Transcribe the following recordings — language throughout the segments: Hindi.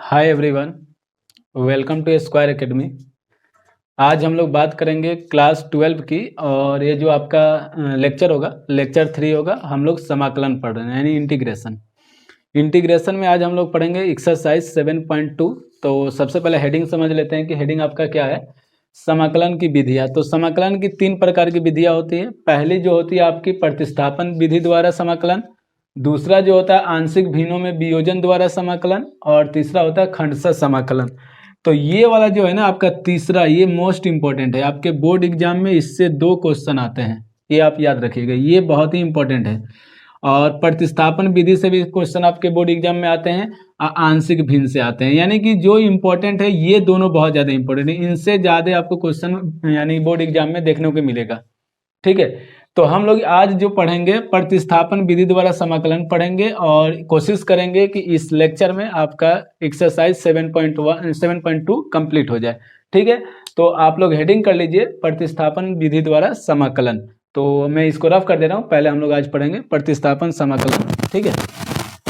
Hi everyone, welcome to Square Academy. आज हम लोग बात करेंगे क्लास 12 की, और ये जो आपका लेक्चर होगा, लेक्चर 3 होगा। हम लोग समाकलन पढ़ रहे हैं, यानी इंटीग्रेशन। इंटीग्रेशन में आज हम लोग पढ़ेंगे एक्सरसाइज 7.2। तो सबसे पहले हेडिंग समझ लेते हैं कि हेडिंग आपका क्या है। समाकलन की विधियाँ। तो समाकलन की 3 प्रकार की विधियाँ होती है। पहली जो होती है आपकी प्रतिस्थापन विधि द्वारा समाकलन, दूसरा जो होता है आंशिक भिन्नों में वियोजन द्वारा समाकलन, और तीसरा होता है खंडशः समाकलन। तो ये वाला जो है ना आपका तीसरा, ये मोस्ट इंपॉर्टेंट है। आपके बोर्ड एग्जाम में इससे 2 क्वेश्चन आते हैं, ये आप याद रखिएगा, ये बहुत ही इंपॉर्टेंट है। और प्रतिस्थापन विधि से भी क्वेश्चन आपके बोर्ड एग्जाम में आते हैं, आंशिक भिन्न से आते हैं। यानी कि जो इंपॉर्टेंट है ये दोनों बहुत ज़्यादा इंपॉर्टेंट है, इनसे ज़्यादा आपको क्वेश्चन यानी बोर्ड एग्जाम में देखने को मिलेगा। ठीक है, तो हम लोग आज जो पढ़ेंगे प्रतिस्थापन विधि द्वारा समाकलन पढ़ेंगे, और कोशिश करेंगे कि इस लेक्चर में आपका एक्सरसाइज 7.2 कंप्लीट हो जाए। ठीक है, तो आप लोग हेडिंग कर लीजिए प्रतिस्थापन विधि द्वारा समाकलन। तो मैं इसको रफ कर दे रहा हूँ। पहले हम लोग आज पढ़ेंगे प्रतिस्थापन समाकलन। ठीक है,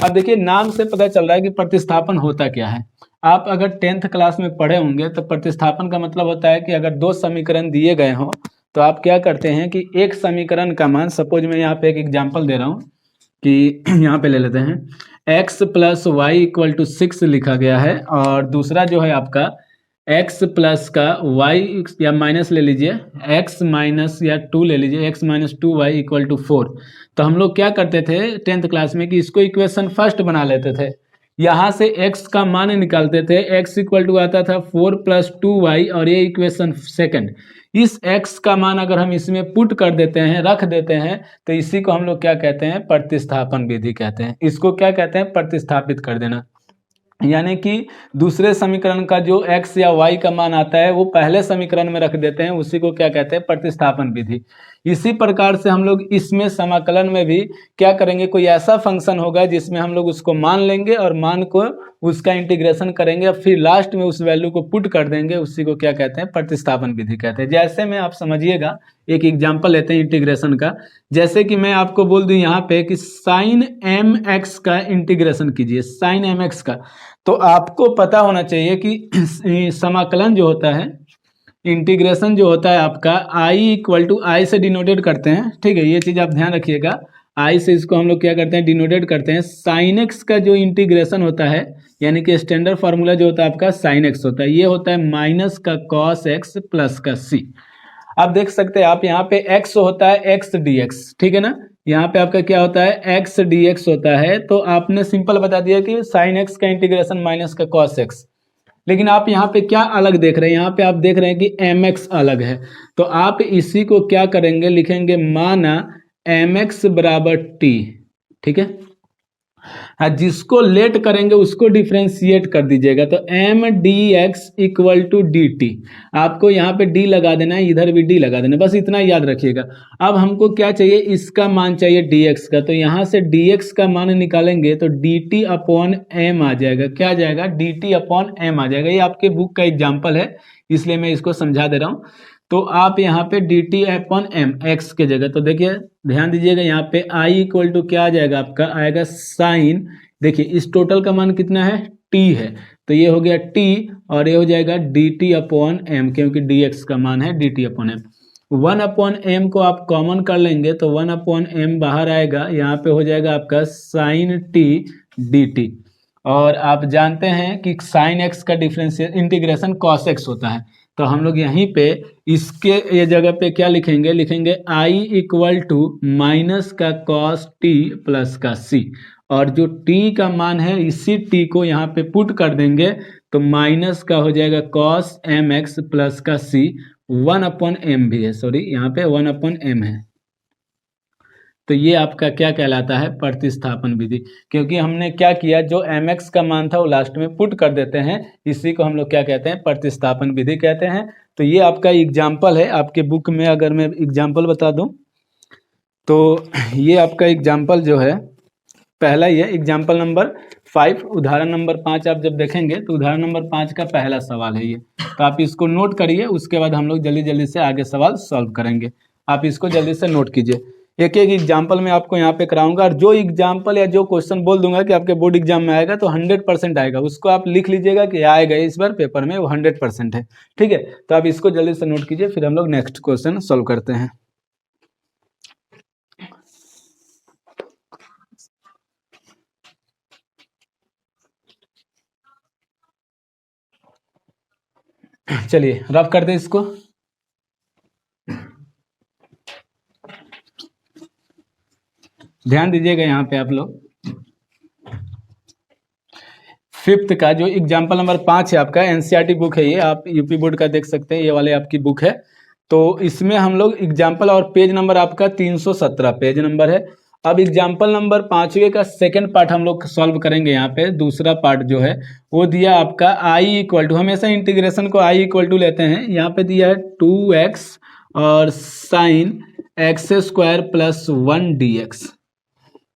अब देखिए नाम से पता चल रहा है कि प्रतिस्थापन होता क्या है। आप अगर 10th क्लास में पढ़े होंगे तो प्रतिस्थापन का मतलब होता है कि अगर 2 समीकरण दिए गए हों तो आप क्या करते हैं कि एक समीकरण का मान, सपोज मैं यहाँ पे एक एग्जांपल दे रहा हूँ कि यहाँ पे ले लेते हैं x + y = 6 लिखा गया है, और दूसरा जो है आपका x प्लस का y या माइनस ले लीजिए, x माइनस या 2 ले लीजिए, x - 2y = 4। तो हम लोग क्या करते थे 10th क्लास में कि इसको इक्वेशन फर्स्ट बना लेते थे। यहाँ से x का मान निकालते थे, x = आता था 4 + 2y, और ये इक्वेशन सेकंड। इस x का मान अगर हम इसमें पुट कर देते हैं, रख देते हैं, तो इसी को हम लोग क्या कहते हैं, प्रतिस्थापन विधि कहते हैं। इसको क्या कहते हैं, प्रतिस्थापित कर देना। यानी कि दूसरे समीकरण का जो x या y का मान आता है वो पहले समीकरण में रख देते हैं, उसी को क्या कहते हैं, प्रतिस्थापन विधि। इसी प्रकार से हम लोग इसमें समाकलन में भी क्या करेंगे, कोई ऐसा फंक्शन होगा जिसमें हम लोग उसको मान लेंगे और मान को उसका इंटीग्रेशन करेंगे, और फिर लास्ट में उस वैल्यू को पुट कर देंगे, उसी को क्या कहते हैं, प्रतिस्थापन विधि कहते हैं। जैसे में आप समझिएगा, एक एग्जाम्पल लेते हैं इंटीग्रेशन का। जैसे कि मैं आपको बोल दूं यहाँ पे कि sin mx का इंटीग्रेशन कीजिए, sin mx का। तो आपको पता होना चाहिए कि समाकलन जो होता है, इंटीग्रेशन जो होता है आपका I से डिनोटेड करते हैं। ठीक है, ये चीज़ आप ध्यान रखिएगा, I से इसको हम लोग क्या करते हैं, डिनोटेड करते हैं। sin x का जो इंटीग्रेशन होता है, यानी कि स्टैंडर्ड फार्मूला जो होता है आपका sin x होता है, ये होता है माइनस का cos x प्लस का c। आप देख सकते हैं, आप यहाँ पे x होता है x dx, ठीक है ना, यहाँ पे आपका क्या होता है, x dx होता है। तो आपने सिंपल बता दिया कि sin x का इंटीग्रेशन माइनस का cos x। लेकिन आप यहाँ पे क्या अलग देख रहे हैं, यहाँ पे आप देख रहे हैं कि mx अलग है। तो आप इसी को क्या करेंगे, लिखेंगे माना mx = t। ठीक है, जिसको लेट करेंगे उसको डिफ्रेंशिएट कर दीजिएगा। तो m dx = dt। आपको यहाँ पे d लगा देना है, इधर भी d लगा देना है, बस इतना याद रखिएगा। अब हमको क्या चाहिए, इसका मान चाहिए dx का। तो यहाँ से dx का मान निकालेंगे तो dt/m आ जाएगा। क्या आ जाएगा, dt/m आ जाएगा। ये आपके बुक का एग्जाम्पल है, इसलिए मैं इसको समझा दे रहा हूँ। तो आप यहाँ पे dt/m x के जगह, तो देखिए ध्यान दीजिएगा, यहाँ पे I = क्या आ जाएगा, आपका आएगा साइन। देखिए इस टोटल का मान कितना है, t है, तो ये हो गया t, और ये हो जाएगा dt/m, क्योंकि dx का मान है dt/m। 1/m को आप कॉमन कर लेंगे तो 1/m बाहर आएगा, यहाँ पे हो जाएगा आपका sin t dt। और आप जानते हैं कि sin x का डिफरेंशियल इंटीग्रेशन cos x होता है। तो हम लोग यहीं पे इसके ये जगह पे क्या लिखेंगे, लिखेंगे I = माइनस का cos t प्लस का c, और जो t का मान है इसी t को यहाँ पे पुट कर देंगे, तो माइनस का हो जाएगा cos mx प्लस का c। 1/m भी है, सॉरी यहाँ पे 1/m है। तो ये आपका क्या कहलाता है, प्रतिस्थापन विधि। क्योंकि हमने क्या किया, जो mx का मान था वो लास्ट में पुट कर देते हैं, इसी को हम लोग क्या कहते हैं, प्रतिस्थापन विधि कहते हैं। तो ये आपका एग्जाम्पल है आपके बुक में। अगर मैं एग्जाम्पल बता दूं तो ये आपका एग्जाम्पल जो है पहला, ये एग्जाम्पल नंबर 5, उदाहरण नंबर 5 आप जब देखेंगे तो उदाहरण नंबर 5 का पहला सवाल है ये। तो आप इसको नोट करिए, उसके बाद हम लोग जल्दी जल्दी से आगे सवाल सॉल्व करेंगे। आप इसको जल्दी से नोट कीजिए। एक एक एग्जाम्पल मैं आपको यहाँ पे कराऊंगा, और जो एग्जाम्पल या जो क्वेश्चन बोल दूंगा कि आपके बोर्ड एग्जाम में आएगा तो 100% आएगा, उसको आप लिख लीजिएगा कि आएगा इस बार पेपर में, वो 100% है। ठीक है, तो आप इसको जल्दी से नोट कीजिए, फिर हम लोग नेक्स्ट क्वेश्चन सॉल्व करते हैं। चलिए रफ कर दे इसको। ध्यान दीजिएगा यहाँ पे आप लोग, फिफ्थ का जो एग्जाम्पल नंबर 5 है आपका, एनसीईआरटी बुक है ये, आप यूपी बोर्ड का देख सकते हैं, ये वाले आपकी बुक है। तो इसमें हम लोग एग्जाम्पल, और पेज नंबर आपका 317 पेज नंबर है। अब एग्जाम्पल नंबर 5वें का सेकंड पार्ट हम लोग सॉल्व करेंगे। यहाँ पे दूसरा पार्ट जो है वो दिया आपका आई इक्वल टू, हमेशा इंटीग्रेशन को आई इक्वल टू लेते हैं, यहाँ पे दिया है 2x और sign X square plus 1 dx।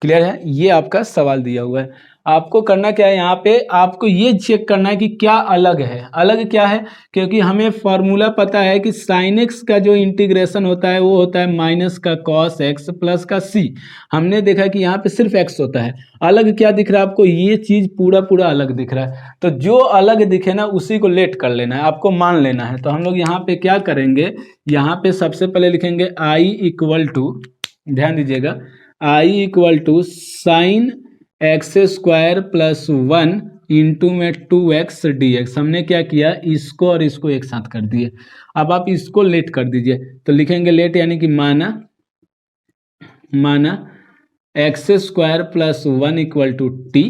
Clear है, ये आपका सवाल दिया हुआ है। आपको करना क्या है, यहाँ पे आपको ये चेक करना है कि क्या अलग है। अलग क्या है, क्योंकि हमें फॉर्मूला पता है कि साइन एक्स का जो इंटीग्रेशन होता है वो होता है माइनस का कॉस एक्स प्लस का सी। हमने देखा कि यहाँ पे सिर्फ एक्स होता है। अलग क्या दिख रहा है आपको, ये चीज पूरा पूरा अलग दिख रहा है। तो जो अलग दिखे ना उसी को लेट कर लेना है, आपको मान लेना है। तो हम लोग यहाँ पे क्या करेंगे, यहाँ पे सबसे पहले लिखेंगे आई इक्वल टू, ध्यान दीजिएगा, I equal to sin X square plus 1 into में 2x dx। हमने क्या किया, इसको और इसको एक साथ कर दिए। अब आप इसको लेट कर दीजिए, तो लिखेंगे लेट यानी कि माना X square plus 1 equal to T.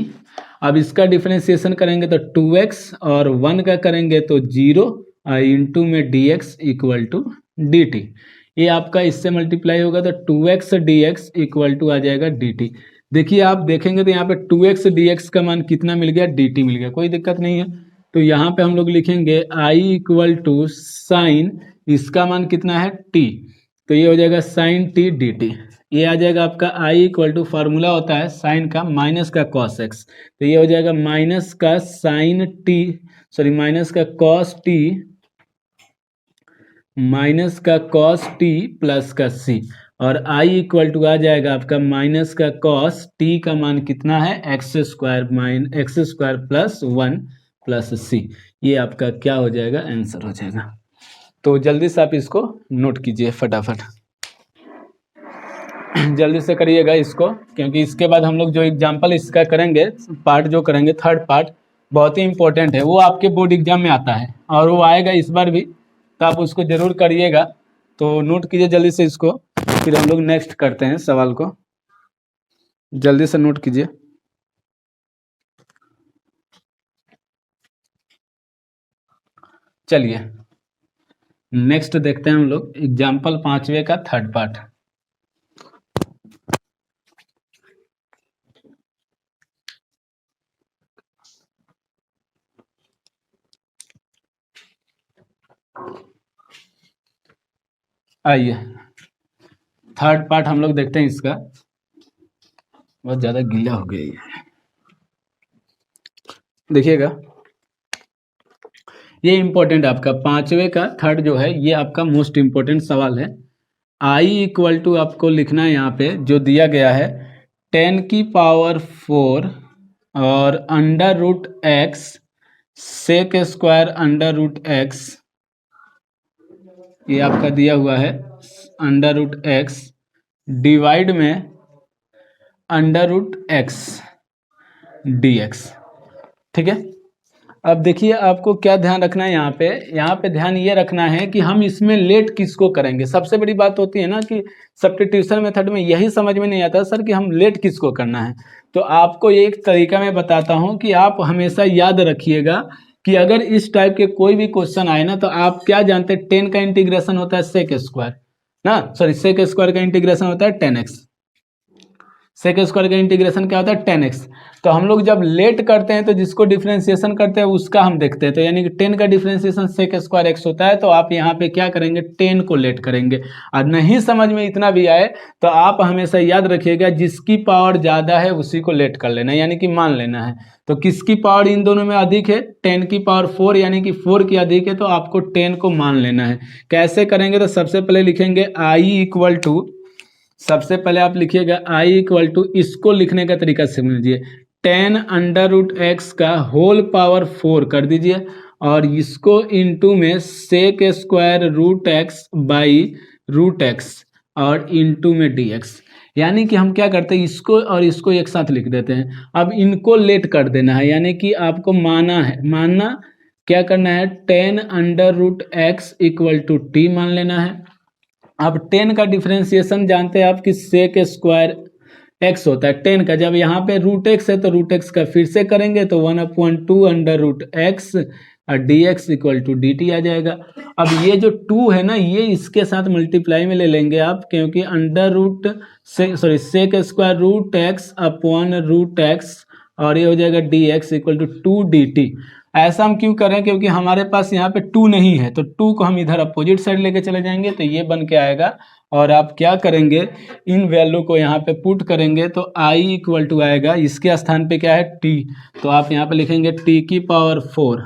अब इसका डिफरेंशिएशन करेंगे तो 2x और 1 का करेंगे तो 0 इंटू में dx इक्वल टू dt। ये आपका इससे मल्टीप्लाई होगा तो 2x dx इक्वल टू आ जाएगा dt। देखिए आप देखेंगे तो यहाँ पे 2x dx का मान कितना मिल गया, dt मिल गया, कोई दिक्कत नहीं है। तो यहाँ पे हम लोग लिखेंगे i इक्वल टू साइन, इसका मान कितना है t, तो ये हो जाएगा साइन t dt। ये आ जाएगा आपका i इक्वल टू, फार्मूला होता है साइन का माइनस का कॉस x, तो ये हो जाएगा माइनस का साइन t, सॉरी माइनस का कॉस t माइनस का कॉस टी प्लस का सी, और i इक्वल टू आ जाएगा आपका माइनस का कॉस टी का मान कितना है, एक्स स्क्वायर प्लस 1 प्लस सी। ये आपका क्या हो जाएगा, आंसर हो जाएगा। तो जल्दी से आप इसको नोट कीजिए फटाफट, जल्दी से करिएगा इसको, क्योंकि इसके बाद हम लोग जो एग्जाम्पल इसका करेंगे, पार्ट जो करेंगे थर्ड पार्ट, बहुत ही इंपॉर्टेंट है, वो आपके बोर्ड एग्जाम में आता है और वो आएगा इस बार भी, तो आप उसको जरूर करिएगा। तो नोट कीजिए जल्दी से इसको, फिर हम लोग नेक्स्ट करते हैं सवाल को। जल्दी से नोट कीजिए। चलिए नेक्स्ट देखते हैं हम लोग एग्जाम्पल 5वें का थर्ड पार्ट। आइए थर्ड पार्ट हम लोग देखते हैं इसका, बहुत ज्यादा गीला हो गया है, देखिएगा ये इंपॉर्टेंट आपका 5वें का थर्ड जो है, ये आपका मोस्ट इंपॉर्टेंट सवाल है। i इक्वल टू आपको लिखना है यहाँ पे जो दिया गया है 10 की पावर 4 और under root X sec square under root X, ये आपका दिया हुआ है अंडर रूट एक्स डिवाइड में अंडर रूट एक्स dx। ठीक है, अब देखिए आपको क्या ध्यान रखना है, यहाँ पे ध्यान ये रखना है कि हम इसमें लेट किसको करेंगे। सबसे बड़ी बात होती है ना कि सब्स्टिट्यूशन मेथड में यही समझ में नहीं आता सर कि हम लेट किसको करना है। तो आपको एक तरीका मैं बताता हूँ कि आप हमेशा याद रखिएगा कि अगर इस टाइप के कोई भी क्वेश्चन आए ना, तो आप क्या जानते हैं, 10 का इंटीग्रेशन होता है सेक स्क्वायर ना, सॉरी सेक स्क्वायर का इंटीग्रेशन होता है 10x, सेक स्क्वायर का इंटीग्रेशन क्या होता है 10x। तो हम लोग जब लेट करते हैं तो जिसको डिफरेंशिएशन करते हैं उसका हम देखते हैं, तो यानी कि 10 का डिफरेंशिएशन सेक स्क्वायर x होता है, तो आप यहाँ पे क्या करेंगे 10 को लेट करेंगे। और नहीं समझ में इतना भी आए तो आप हमेशा याद रखिएगा जिसकी पावर ज़्यादा है उसी को लेट कर लेना, यानी कि मान लेना है। तो किसकी पावर इन दोनों में अधिक है, 10 की पावर 4 यानी कि 4 की अधिक है, तो आपको 10 को मान लेना है। कैसे करेंगे, तो सबसे पहले लिखेंगे i इक्वल टू सबसे पहले आप लिखिएगा i इक्वल टू, इसको लिखने का तरीका समझिए, 10 अंडर रूट एक्स का होल पावर 4 कर दीजिए और इसको इनटू में sec square root x by root x और इनटू में dx। यानी कि हम क्या करते हैं, इसको और इसको एक साथ लिख देते हैं। अब इनको लेट कर देना है, यानी कि आपको मानना क्या करना है, 10 under root x equal to t मान लेना है। अब 10 का डिफ्रेंसिएशन जानते हैं आप कि सेक स्क्वायर एक्स होता है 10 का, जब यहाँ पे रूट एक्स है तो रूट एक्स का फिर से करेंगे तो 1/2 अंडर रूट एक्स और D x equal to D T आ जाएगा। अब ये जो 2 है ना, ये इसके साथ मल्टीप्लाई में ले लेंगे आप, क्योंकि under root sec square root x upon root x और ये हो जाएगा d x equal to 2 d t. ऐसा हम क्यों करें, क्योंकि हमारे पास यहाँ पे 2 नहीं है, तो 2 को हम इधर अपोजिट साइड लेके चले जाएंगे तो ये बन के आएगा। और आप क्या करेंगे, इन वैल्यू को यहाँ पे पुट करेंगे तो i इक्वल टू आएगा, इसके स्थान पे क्या है t, तो आप यहाँ पे लिखेंगे t की पावर 4।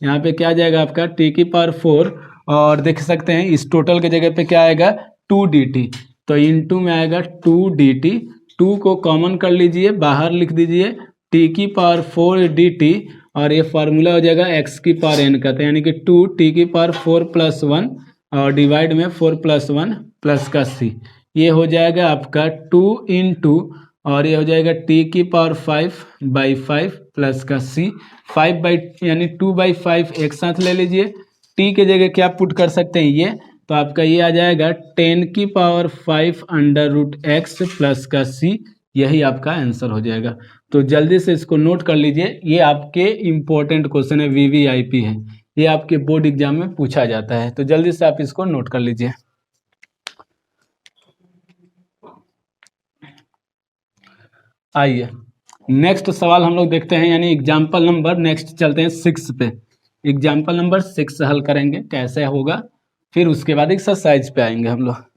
यहाँ पे क्या आ जाएगा आपका t की पावर 4, और देख सकते हैं इस टोटल के जगह पे क्या आएगा 2 dt, तो इनटू में आएगा 2 dt। 2 को कॉमन कर लीजिए, बाहर लिख दीजिए t की पावर 4 dt, और ये फार्मूला हो जाएगा x की पावर n का, तो यानी कि 2 t की पावर 4 + 1 और डिवाइड में 4 + 1 प्लस का c, ये हो जाएगा आपका 2 × और ये हो जाएगा t की पावर 5/5 प्लस का c, 5 यानी 2/5 एक साथ ले लीजिए। t के जगह क्या पुट कर सकते हैं ये, तो आपका ये आ जाएगा 10 की power 5 under root x plus का c, यही आपका आंसर हो जाएगा। तो जल्दी से इसको नोट कर लीजिए, ये आपके इम्पोर्टेंट क्वेश्चन है, VVIP है, ये आपके बोर्ड एग्जाम में पूछा जाता है, तो जल्दी से आप इसको नोट कर लीजिए। आइए नेक्स्ट सवाल हम लोग देखते हैं, यानी एग्जाम्पल नंबर, नेक्स्ट चलते हैं 6 पे। एग्जाम्पल नंबर 6 हल करेंगे, कैसे होगा, फिर उसके बाद एक्सरसाइज पे आएंगे हम लोग।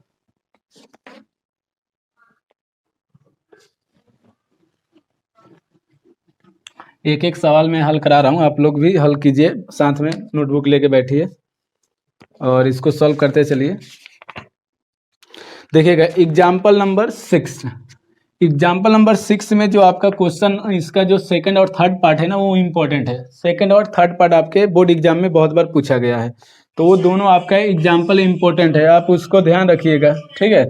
एक एक सवाल मैं हल करा रहा हूँ, आप लोग भी हल कीजिए, साथ में नोटबुक लेके बैठिए और इसको सॉल्व करते चलिए। देखिएगा एग्जाम्पल नंबर 6, एग्जाम्पल नंबर 6 में जो आपका क्वेश्चन, इसका जो सेकंड और थर्ड पार्ट है ना, वो इम्पोर्टेंट है। सेकंड और थर्ड पार्ट आपके बोर्ड एग्जाम में बहुत बार पूछा गया है, तो वो दोनों आपका एग्जाम्पल इम्पोर्टेंट है, आप उसको ध्यान रखिएगा, ठीक है।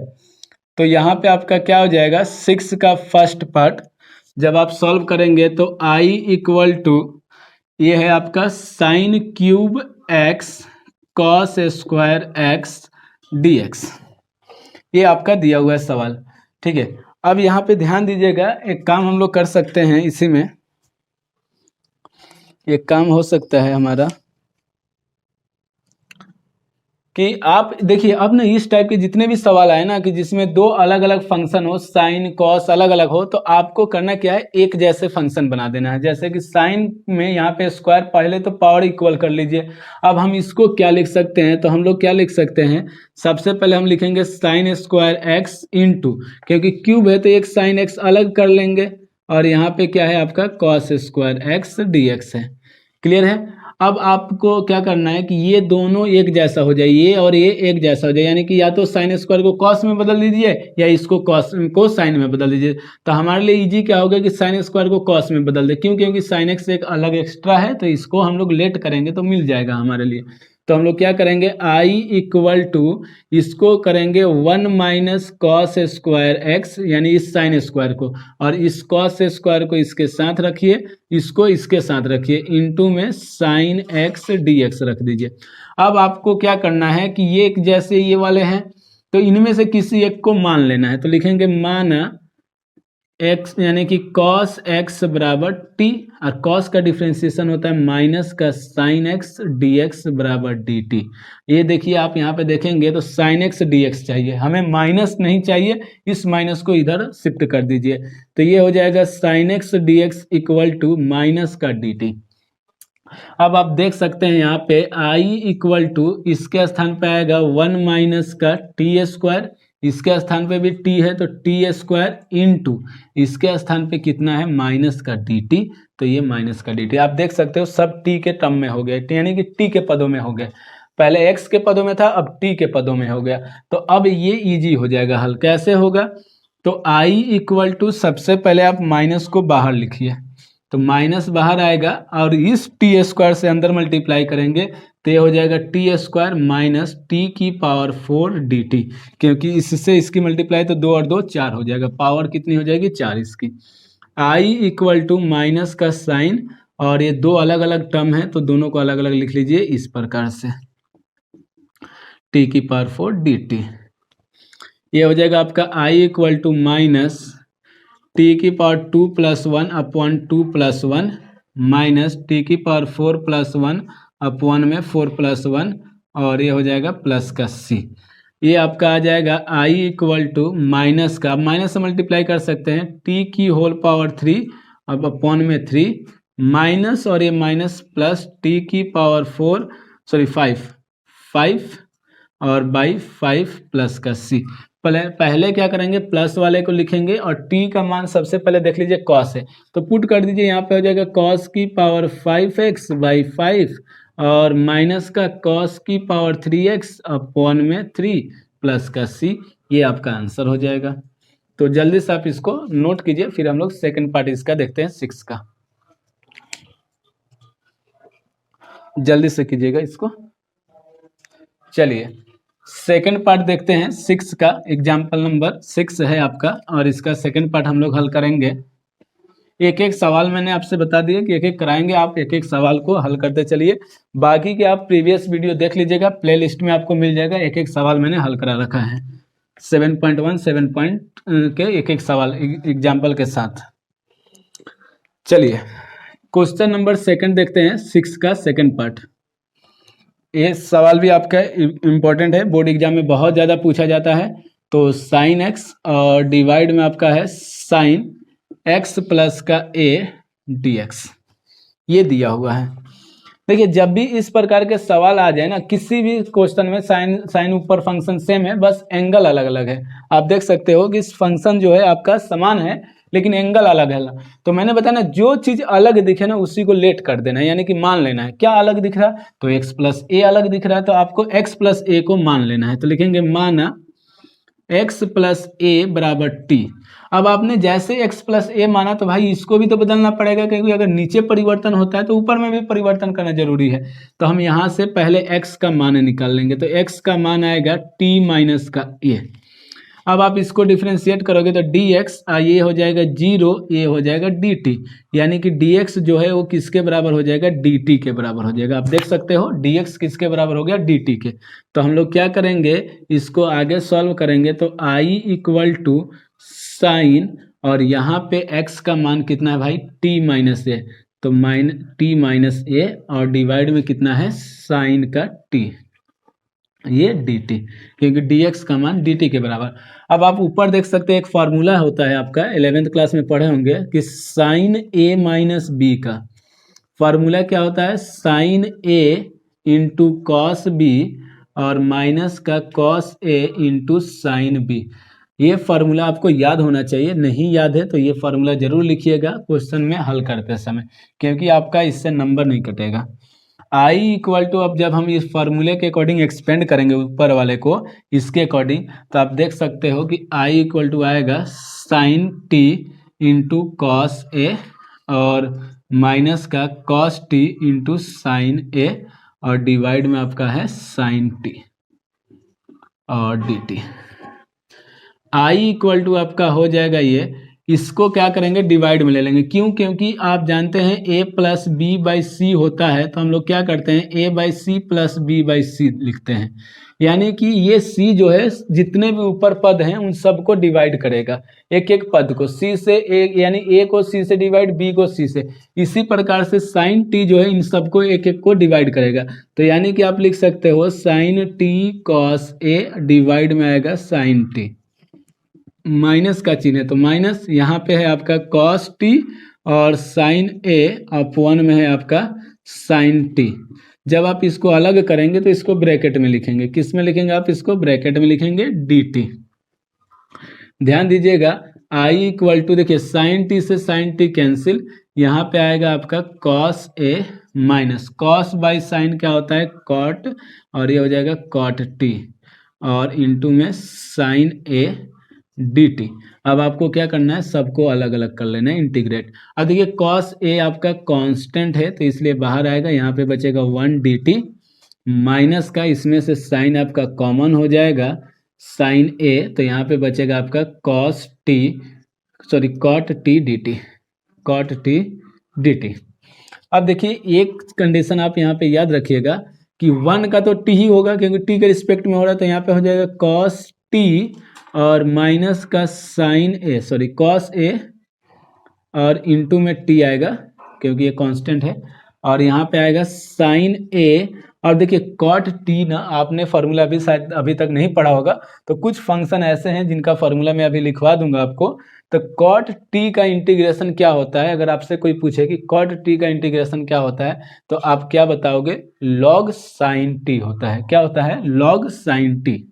तो यहाँ पे आपका क्या हो जाएगा, 6 का फर्स्ट पार्ट जब आप सॉल्व करेंगे तो i इक्वल टू, ये है आपका sine cube x cos square x dx, ये आपका दिया हुआ है सवाल, ठीक है। अब यहाँ पे ध्यान दीजिएगा, एक काम हम लोग कर सकते हैं, इसी में एक काम हो सकता है हमारा कि आप देखिए, अब ना इस टाइप के जितने भी सवाल आए ना, कि जिसमें दो अलग अलग फंक्शन हो, साइन कॉस अलग अलग हो, तो आपको करना क्या है, एक जैसे फंक्शन बना देना है। जैसे कि साइन में यहाँ पे स्क्वायर, पहले तो पावर इक्वल कर लीजिए। अब हम इसको क्या लिख सकते हैं, तो हम लोग क्या लिख सकते हैं, सबसे पहले हम लिखेंगे साइन स्क्वायर एक्स इंटू, क्योंकि क्यूब है तो एक साइन एक्स अलग कर लेंगे, और यहाँ पे क्या है आपका कॉस स्क्वायर एक्स dx है। क्लियर है। अब आपको क्या करना है कि ये दोनों एक जैसा हो जाए, ये और ये एक जैसा हो जाए, यानी कि या तो साइन स्क्वायर को कॉस में बदल दीजिए या इसको कॉस को साइन में बदल दीजिए। तो हमारे लिए इजी क्या होगा कि साइन स्क्वायर को कॉस में बदल दे, क्यों, क्योंकि साइन एक्स एक अलग एक्स्ट्रा है, तो इसको हम लोग लेट करेंगे तो मिल जाएगा हमारे लिए। तो हम लोग क्या करेंगे, i इक्वल टू, इसको करेंगे 1 माइनस कॉस स्क्वायर एक्स, यानी इस साइन स्क्वायर को, और इस कॉस स्क्वायर को इसके साथ रखिए, इसको इसके साथ रखिए, इनटू में साइन एक्स dx रख दीजिए। अब आपको क्या करना है कि ये एक जैसे ये वाले हैं, तो इनमें से किसी एक को मान लेना है। तो लिखेंगे माना x, यानी कि cos x बराबर t, और cos का डिफ्रेंसिएशन होता है माइनस का sin x dx बराबर dt। ये देखिए आप यहाँ पे देखेंगे तो sin x dx चाहिए, हमें माइनस नहीं चाहिए, इस माइनस को इधर शिफ्ट कर दीजिए, तो ये हो जाएगा sin x dx equal to minus का dt। अब आप देख सकते हैं यहाँ पे i इक्वल टू, इसके स्थान पे आएगा 1 माइनस का टी स्क्वायर, इसके स्थान पे भी t है तो टी स्क्वायर इंटू, इसके स्थान पे कितना है माइनस का dt, तो ये माइनस का dt। आप देख सकते हो सब t के टर्म में हो गए, यानी कि t के पदों में हो गए। पहले x के पदों में था, अब t के पदों में हो गया। तो अब ये इजी हो जाएगा हल। कैसे होगा? तो i इक्वल टू, सबसे पहले आप माइनस को बाहर लिखिए, तो माइनस बाहर आएगा और इस टी स्क्वायर से अंदर मल्टीप्लाई करेंगे तो ये हो जाएगा टी स्क्वायर माइनस टी की पावर 4 डी टी, क्योंकि इससे इसकी मल्टीप्लाई तो 2 और 2 4 हो जाएगा, पावर कितनी हो जाएगी 4 इसकी। आई इक्वल टू माइनस का साइन, और ये दो अलग अलग टर्म है तो दोनों को अलग अलग लिख लीजिए इस प्रकार से, टी की पावर 4 डी टी। ये हो जाएगा आपका आई इक्वल टू माइनस टी की power 2 plus 1 upon 2 plus 1 minus T की पावर 4 प्लस 1 अपॉन में 4 प्लस 1, और ये हो जाएगा प्लस का सी। ये आपका आ जाएगा आई इक्वल टू माइनस का, माइनस से मल्टीप्लाई कर सकते हैं, टी की होल पावर 3 अब अपॉन में 3 माइनस, और ये माइनस प्लस टी की पावर 4 सॉरी 5 और बाई 5 प्लस का सी। पहले क्या करेंगे, प्लस वाले को लिखेंगे और t का मान सबसे पहले देख लीजिए cos है, तो पुट कर दीजिए, यहाँ पे हो जाएगा cos की पावर 5x बाई 5 और माइनस का cos की पावर 3x अपॉन में 3 प्लस का c। ये आपका आंसर हो जाएगा। तो जल्दी से आप इसको नोट कीजिए, फिर हम लोग सेकेंड पार्ट इसका देखते हैं 6 का। जल्दी से कीजिएगा इसको। चलिए सेकेंड पार्ट देखते हैं 6 का। एग्जाम्पल नंबर 6 है आपका, और इसका सेकेंड पार्ट हम लोग हल करेंगे। एक एक सवाल मैंने आपसे बता दिया कि एक एक कराएंगे, आप एक एक सवाल को हल करते चलिए। बाकी के आप प्रीवियस वीडियो देख लीजिएगा, प्लेलिस्ट में आपको मिल जाएगा, एक एक सवाल मैंने हल करा रखा है 7.1 7 पॉइंट के एक एक सवाल एग्जाम्पल के साथ। चलिए क्वेश्चन नंबर सेकंड देखते हैं 6 का सेकंड पार्ट। ये सवाल भी आपका इम्पोर्टेंट है, बोर्ड एग्जाम में बहुत ज़्यादा पूछा जाता है। तो साइन एक्स और डिवाइड में आपका है साइन एक्स प्लस का ए डी एक्स, ये दिया हुआ है। देखिए जब भी इस प्रकार के सवाल आ जाए ना, किसी भी क्वेश्चन में साइन ऊपर फंक्शन सेम है, बस एंगल अलग अलग है। आप देख सकते हो कि इस फंक्शन जो है आपका समान है लेकिन एंगल अलग है। तो मैंने बताया ना, जो चीज अलग दिखे ना उसी को लेट कर देना है, यानी कि मान लेना है। क्या अलग दिख रहा है? तो x प्लस ए अलग दिख रहा है, तो आपको x प्लस ए को मान लेना है। तो लिखेंगे माना x प्लस ए बराबर t। अब आपने जैसे x प्लस ए माना तो भाई इसको भी तो बदलना पड़ेगा, क्योंकि अगर नीचे परिवर्तन होता है तो ऊपर में भी परिवर्तन करना जरूरी है। तो हम यहाँ से पहले x का मान निकाल लेंगे, तो x का मान आएगा t माइनस का a। अब आप इसको डिफ्रेंशिएट करोगे तो dx ये हो जाएगा 0, ये हो जाएगा dt, यानी कि dx जो है वो किसके बराबर हो जाएगा? dt के बराबर हो जाएगा। आप देख सकते हो dx किसके बराबर हो गया? dt के। तो हम लोग क्या करेंगे, इसको आगे सॉल्व करेंगे। तो i इक्वल टू साइन, और यहाँ पे x का मान कितना है भाई? t माइनस ए, तो t माइनस ए, और डिवाइड में कितना है? साइन का t, ये dt, क्योंकि dx का मान dt के बराबर। अब आप ऊपर देख सकते हैं एक फार्मूला होता है आपका, 11th क्लास में पढ़े होंगे कि साइन a माइनस बी का फार्मूला क्या होता है? Sine a into cos b और माइनस का cos a into sine b। ये फार्मूला आपको याद होना चाहिए, नहीं याद है तो ये फार्मूला जरूर लिखिएगा क्वेश्चन में हल करते समय, क्योंकि आपका इससे नंबर नहीं कटेगा। i इक्वल टू, अब जब हम इस फार्मूले के अकॉर्डिंग एक्सपेंड करेंगे ऊपर वाले को इसके अकॉर्डिंग, तो आप देख सकते हो कि i इक्वल टू आएगा sign t into cos A और माइनस का कॉस t इंटू साइन ए, और डिवाइड में आपका है साइन t और dt। i इक्वल टू आपका हो जाएगा ये, इसको क्या करेंगे? डिवाइड में ले लेंगे। क्यों? क्योंकि आप जानते हैं a plus B by C होता है, तो हम लोग क्या करते हैं? a by C plus B by C लिखते हैं, यानी कि ये c जो है जितने भी ऊपर पद हैं उन सबको डिवाइड करेगा, एक एक पद को c से, एक यानी a को c से डिवाइड, b को c से। इसी प्रकार से साइन t जो है इन सबको एक एक को डिवाइड करेगा। तो यानी कि आप लिख सकते हो sine t cos a divide में आएगा साइन t, माइनस का चिन्ह है तो माइनस, यहाँ पे है आपका cos t और साइन a अपॉन में है आपका साइन t। जब आप इसको अलग करेंगे तो इसको ब्रैकेट में लिखेंगे। किस में लिखेंगे आप इसको? ब्रैकेट में लिखेंगे dt। ध्यान दीजिएगा, आई इक्वल टू, देखिए साइन टी से साइन टी कैंसिल, यहाँ पे आएगा आपका cos A minus cos by sine क्या होता है कॉट, और ये हो जाएगा कॉट टी, और इनटू में साइन ए डी टी। अब आपको क्या करना है, सबको अलग अलग कर लेना है, इंटीग्रेट। अब देखिए कॉस ए आपका कांस्टेंट है तो इसलिए बाहर आएगा, यहाँ पे बचेगा 1 डी टी माइनस का, इसमें से साइन आपका कॉमन हो जाएगा साइन ए, तो यहाँ पे बचेगा आपका cos t, sorry cot t D t, cot t D t. अब देखिए एक कंडीशन आप यहाँ पे याद रखिएगा कि 1 का तो टी ही होगा क्योंकि टी के रिस्पेक्ट में हो रहा है, तो यहाँ पे हो जाएगा कॉस टी और माइनस का sign A, sorry cos A और इनटू में टी आएगा क्योंकि ये कांस्टेंट है, और यहाँ पे आएगा साइन ए। और देखिए कॉट टी ना आपने फार्मूला भी शायद अभी तक नहीं पढ़ा होगा, तो कुछ फंक्शन ऐसे हैं जिनका फार्मूला मैं अभी लिखवा दूंगा आपको। तो कॉट टी का इंटीग्रेशन क्या होता है, अगर आपसे कोई पूछे कि कॉट टी का इंटीग्रेशन क्या होता है तो आप क्या बताओगे, लॉग साइन टी होता है। क्या होता है, लॉग साइन टी।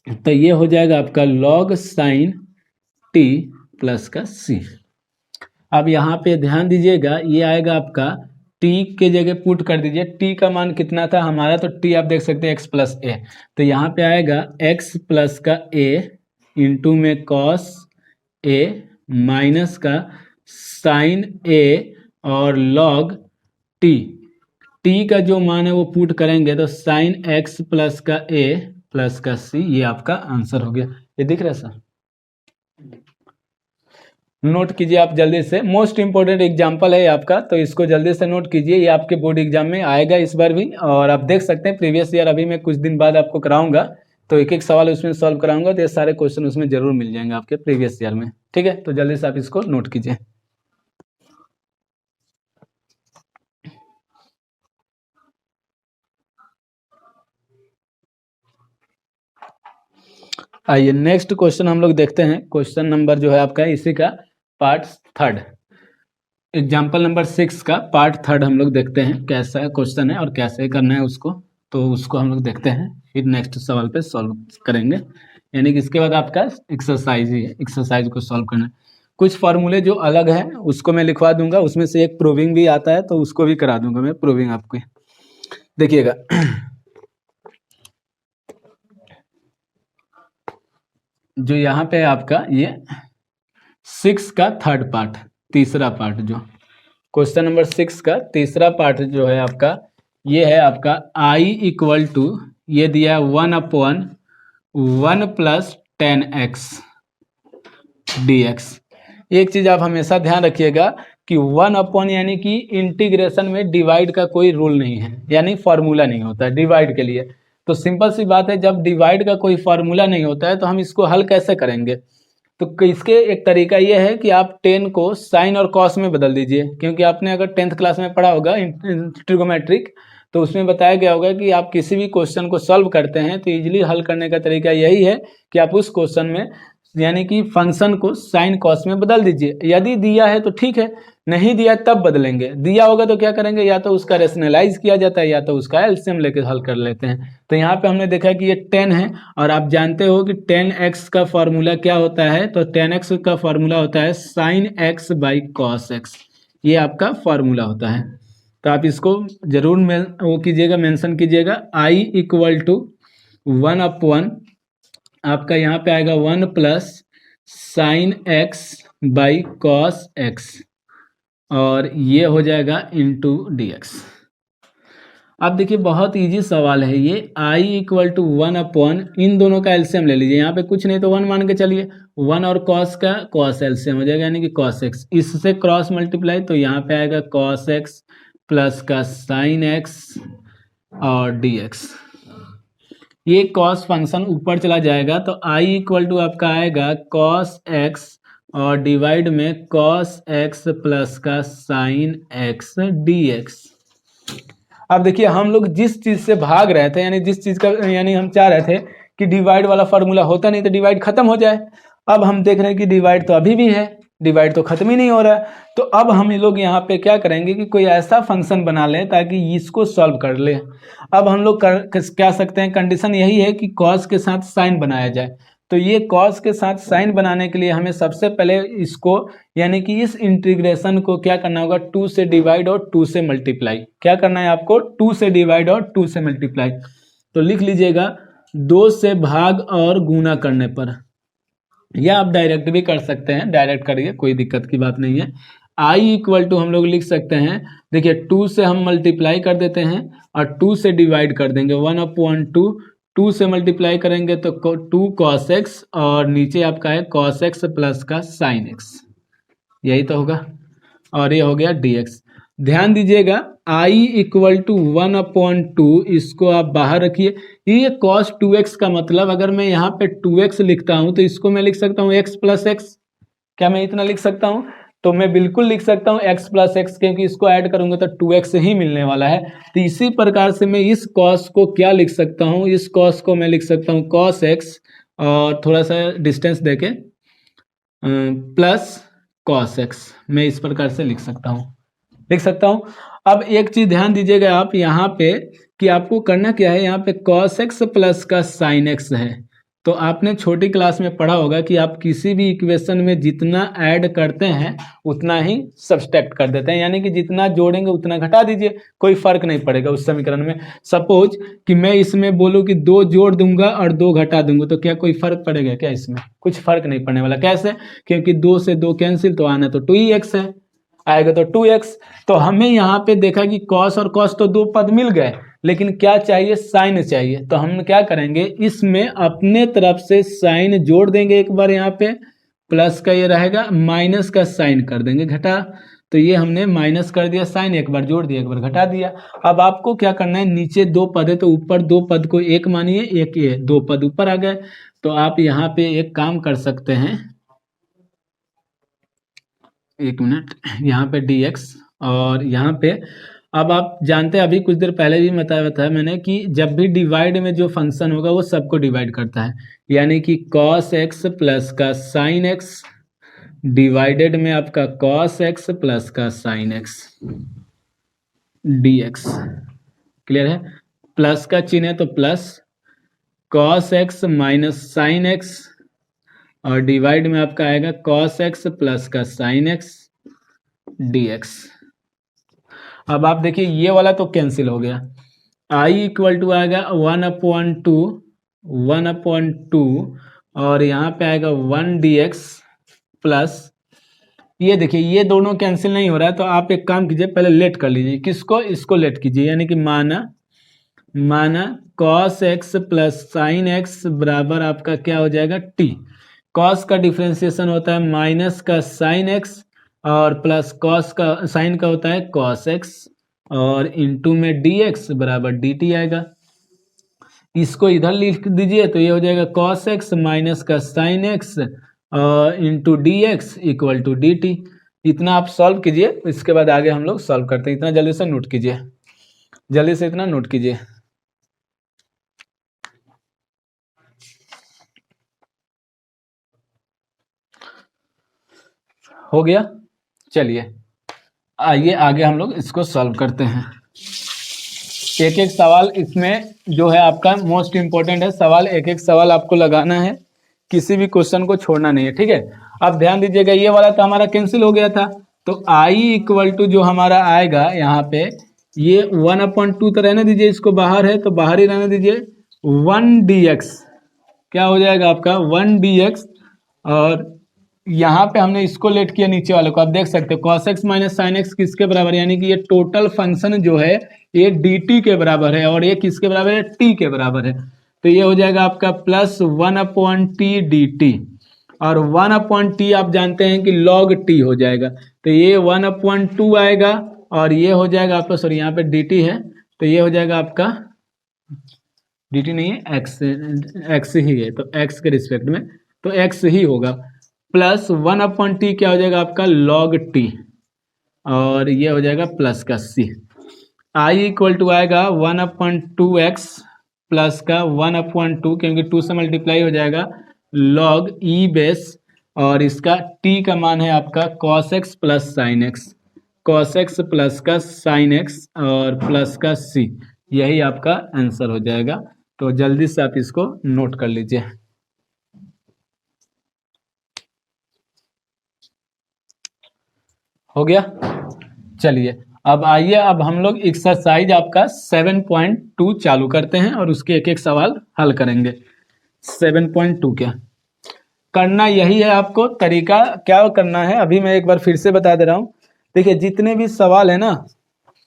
तो ये हो जाएगा आपका लॉग साइन टी प्लस का सी। अब यहाँ पे ध्यान दीजिएगा, ये आएगा आपका t के जगह पुट कर दीजिए, t का मान कितना था हमारा, तो t आप देख सकते हैं x प्लस ए, तो यहाँ पे आएगा x प्लस का a इंटू में कॉस a माइनस का साइन a और लॉग t। t का जो मान है वो पुट करेंगे तो साइन x प्लस का a प्लस का c, ये आपका आंसर हो गया। ये दिख रहा है सर, नोट कीजिए आप जल्दी से, मोस्ट इंपोर्टेंट एग्जाम्पल है आपका, तो इसको जल्दी से नोट कीजिए, ये आपके बोर्ड एग्जाम में आएगा इस बार भी। और आप देख सकते हैं प्रीवियस ईयर अभी मैं कुछ दिन बाद आपको कराऊंगा, तो एक एक सवाल उसमें सॉल्व कराऊंगा, तो ये सारे क्वेश्चन उसमें जरूर मिल जाएंगे आपके प्रीवियस ईयर में। ठीक है, तो जल्दी से आप इसको नोट कीजिए। आइए नेक्स्ट क्वेश्चन हम लोग देखते हैं। क्वेश्चन नंबर जो है आपका इसी का पार्ट 3, एग्जाम्पल नंबर 6 का पार्ट 3 हम लोग देखते हैं कैसा क्वेश्चन है और कैसे करना है उसको, तो उसको हम लोग देखते हैं, फिर नेक्स्ट सवाल पे सॉल्व करेंगे। यानी कि इसके बाद आपका एक्सरसाइज ही है, एक्सरसाइज को सॉल्व करना है। कुछ फार्मूले जो अलग है उसको मैं लिखवा दूंगा, उसमें से एक प्रूविंग भी आता है तो उसको भी करा दूंगा मैं प्रूविंग आपको। देखिएगा जो यहाँ पे आपका ये 6 का 3rd पार्ट, तीसरा पार्ट, जो क्वेश्चन नंबर 6 का तीसरा पार्ट जो है आपका, ये है आपका i इक्वल टू, ये दिया है 1/1 प्लस 10x dx। एक चीज आप हमेशा ध्यान रखिएगा कि 1 यानी कि इंटीग्रेशन में डिवाइड का कोई रूल नहीं है, यानी फॉर्मूला नहीं होता है डिवाइड के लिए। तो सिंपल सी बात है, जब डिवाइड का कोई फार्मूला नहीं होता है तो हम इसको हल कैसे करेंगे। तो इसके एक तरीका ये है कि आप 10 को साइन और कॉस में बदल दीजिए, क्योंकि आपने अगर 10th क्लास में पढ़ा होगा ट्रिगोमेट्रिक, तो उसमें बताया गया होगा कि आप किसी भी क्वेश्चन को सॉल्व करते हैं तो इजीली हल करने का तरीका यही है कि आप उस क्वेश्चन में यानी कि फंक्शन को साइन कॉस में बदल दीजिए। यदि दिया है तो ठीक है, नहीं दिया तब बदलेंगे, दिया होगा तो क्या करेंगे, या तो उसका रेशनलाइज किया जाता है या तो उसका एलसीएम लेके हल कर लेते हैं। तो यहाँ पे हमने देखा कि ये 10 है, और आप जानते हो कि 10x का फॉर्मूला क्या होता है, तो 10x का फॉर्मूला होता है sine x by cos x, ये आपका फॉर्मूला होता है। तो आप इसको जरूर वो कीजिएगा, मेंशन कीजिएगा। i इक्वल टू 1/1 आपका यहाँ पे आएगा 1 plus sign x by cos x, और ये हो जाएगा इंटू dx। अब देखिए बहुत इजी सवाल है ये, i इक्वल टू 1/, इन दोनों का एलसीएम ले लीजिए, यहाँ पे कुछ नहीं तो 1 मान के चलिए, 1 और कॉस का कॉस एलसीएम हो जाएगा यानी कि कॉस x, इससे क्रॉस मल्टीप्लाई, तो यहाँ पे आएगा कॉस x प्लस का साइन x और dx। ये कॉस फंक्शन ऊपर चला जाएगा तो i इक्वल टू आपका आएगा कॉस x और डिवाइड में कॉस x प्लस का साइन x dx। अब देखिए हम लोग जिस चीज से भाग रहे थे, यानी जिस चीज का यानी हम चाह रहे थे कि डिवाइड वाला फॉर्मूला होता नहीं तो डिवाइड खत्म हो जाए, अब हम देख रहे हैं कि डिवाइड तो अभी भी है, डिवाइड तो खत्म ही नहीं हो रहा है। तो अब हम लोग यहाँ पे क्या करेंगे कि कोई ऐसा फंक्शन बना लें ताकि इसको सॉल्व कर ले। अब हम लोग क्या सकते हैं, कंडीशन यही है कि कॉस के साथ साइन बनाया जाए, तो ये कॉस के साथ साइन बनाने के लिए हमें सबसे पहले इसको यानी कि इस इंटीग्रेशन को क्या करना होगा, 2 से डिवाइड और 2 से मल्टीप्लाई। क्या करना है आपको, 2 से डिवाइड और 2 से मल्टीप्लाई। तो लिख लीजिएगा 2 से भाग और गुना करने पर, या आप डायरेक्ट भी कर सकते हैं, डायरेक्ट करिए कोई दिक्कत की बात नहीं है। आई इक्वल टू हम लोग लिख सकते हैं, देखिए 2 से हम मल्टीप्लाई कर देते हैं और 2 से डिवाइड कर देंगे, 1/2। 2 से मल्टीप्लाई करेंगे तो 2 cos x और नीचे आपका है cos x प्लस का sin x, यही तो होगा, और ये हो गया dx। ध्यान दीजिएगा i इक्वल टू 1/2, इसको आप बाहर रखिए। ये cos 2x का मतलब अगर मैं यहाँ पे 2x लिखता हूँ तो इसको मैं लिख सकता हूँ x प्लस एक्स। क्या मैं इतना लिख सकता हूँ? तो मैं बिल्कुल लिख सकता हूँ x प्लस एक्स, क्योंकि इसको ऐड करूंगा तो 2x ही मिलने वाला है। तो इसी प्रकार से मैं इस cos को क्या लिख सकता हूँ, इस cos को मैं लिख सकता हूँ cos x और थोड़ा सा डिस्टेंस देके प्लस cos x, मैं इस प्रकार से लिख सकता हूँ। अब एक चीज ध्यान दीजिएगा आप यहाँ पे कि आपको करना क्या है, यहाँ पे cos x प्लस का sin x है। तो आपने छोटी क्लास में पढ़ा होगा कि आप किसी भी इक्वेशन में जितना ऐड करते हैं उतना ही सब्सट्रैक्ट कर देते हैं, यानी कि जितना जोड़ेंगे उतना घटा दीजिए, कोई फर्क नहीं पड़ेगा उस समीकरण में। सपोज कि मैं इसमें बोलूँ कि 2 जोड़ दूंगा और 2 घटा दूंगा, तो क्या कोई फर्क पड़ेगा क्या? इसमें कुछ फर्क नहीं पड़ने वाला। कैसे? क्योंकि 2 से 2 कैंसिल, तो आना तो 2x है, आएगा तो 2x। तो हमें यहाँ पे देखा कि cos और cos तो 2 पद मिल गए, लेकिन क्या चाहिए, साइन चाहिए। तो हम क्या करेंगे, इसमें अपने तरफ से साइन जोड़ देंगे एक बार, यहाँ पे प्लस का ये रहेगा, माइनस का साइन कर देंगे घटा। तो ये हमने माइनस कर दिया साइन, एक बार जोड़ दिया एक बार घटा दिया। अब आपको क्या करना है, नीचे 2 पद है तो ऊपर 2 पद को 1 मानिए, एक ये 2 पद ऊपर आ गए। तो आप यहाँ पे एक काम कर सकते हैं, एक मिनट, यहाँ पे dx और यहाँ पे, अब आप जानते हैं अभी कुछ देर पहले भी बताया मैंने कि जब भी डिवाइड में जो फंक्शन होगा वो सबको डिवाइड करता है, यानी कि cos x प्लस का sin x डिवाइडेड में आपका cos x प्लस का sin x dx। क्लियर है? प्लस का चिन्ह है तो plus cos x minus sin x और डिवाइड में आपका आएगा cos x प्लस का sin x dx। अब आप देखिए ये वाला तो कैंसिल हो गया, i इक्वल टू आएगा 1/2 और यहाँ पे आएगा 1 dx प्लस, ये देखिए ये दोनों कैंसिल नहीं हो रहा है, तो आप एक काम कीजिए, पहले लेट कर लीजिए, किसको, इसको लेट कीजिए, यानी कि माना cos x plus sin x बराबर आपका क्या हो जाएगा, t। cos का डिफ्रेंसिएशन होता है माइनस का sin x और प्लस cos का sin का होता है cos x और इनटू में dx बराबर dt आएगा। इसको इधर लिख दीजिए तो ये हो जाएगा cos x माइनस का sin x और into dx equal to dt। इतना आप सॉल्व कीजिए, इसके बाद आगे हम लोग सॉल्व करते हैं। इतना जल्दी से नोट कीजिए, जल्दी से इतना नोट कीजिए। हो गया? चलिए आइए आगे हम लोग इसको सॉल्व करते हैं। एक एक सवाल इसमें जो है आपका मोस्ट इंपॉर्टेंट है सवाल, एक एक सवाल आपको लगाना है, किसी भी क्वेश्चन को छोड़ना नहीं है, ठीक है। अब ध्यान दीजिएगा ये वाला तो हमारा कैंसिल हो गया था, तो i इक्वल टू जो हमारा आएगा यहाँ पे, ये 1/2 तो रहने दीजिए, इसको बाहर है तो बाहर ही रहने दीजिए, 1 dx क्या हो जाएगा आपका 1 dx और यहाँ पे हमने इसको लेट किया नीचे वाले को, आप देख सकते हो cos x minus sin x किसके बराबर, यानी कि ये टोटल फंक्शन जो है ये dt के बराबर है और ये किसके बराबर है, t के बराबर है। तो ये हो जाएगा आपका प्लस 1/t dt और 1/t आप जानते हैं कि log t हो जाएगा, तो ये 1/2 आएगा और ये हो जाएगा आपका, सॉरी यहाँ पे dt है तो ये हो जाएगा आपका, dt नहीं है x ही है तो x के रिस्पेक्ट में तो x ही होगा, प्लस 1/t क्या हो जाएगा आपका log t और ये हो जाएगा प्लस का c। i इक्वल टू आएगा 1/2x प्लस का 1/2 क्योंकि 2 से मल्टीप्लाई हो जाएगा log e बेस और इसका t का मान है आपका cos x plus sin x, cos x plus का sin x और प्लस का c, यही आपका आंसर हो जाएगा। तो जल्दी से आप इसको नोट कर लीजिए। हो गया। चलिए अब आइए, अब हम लोग एक्सरसाइज आपका 7.2 चालू करते हैं और उसके एक एक सवाल हल करेंगे। 7.2 क्या करना, यही है आपको तरीका क्या करना है, अभी मैं एक बार फिर से बता दे रहा हूँ। देखिए जितने भी सवाल है ना,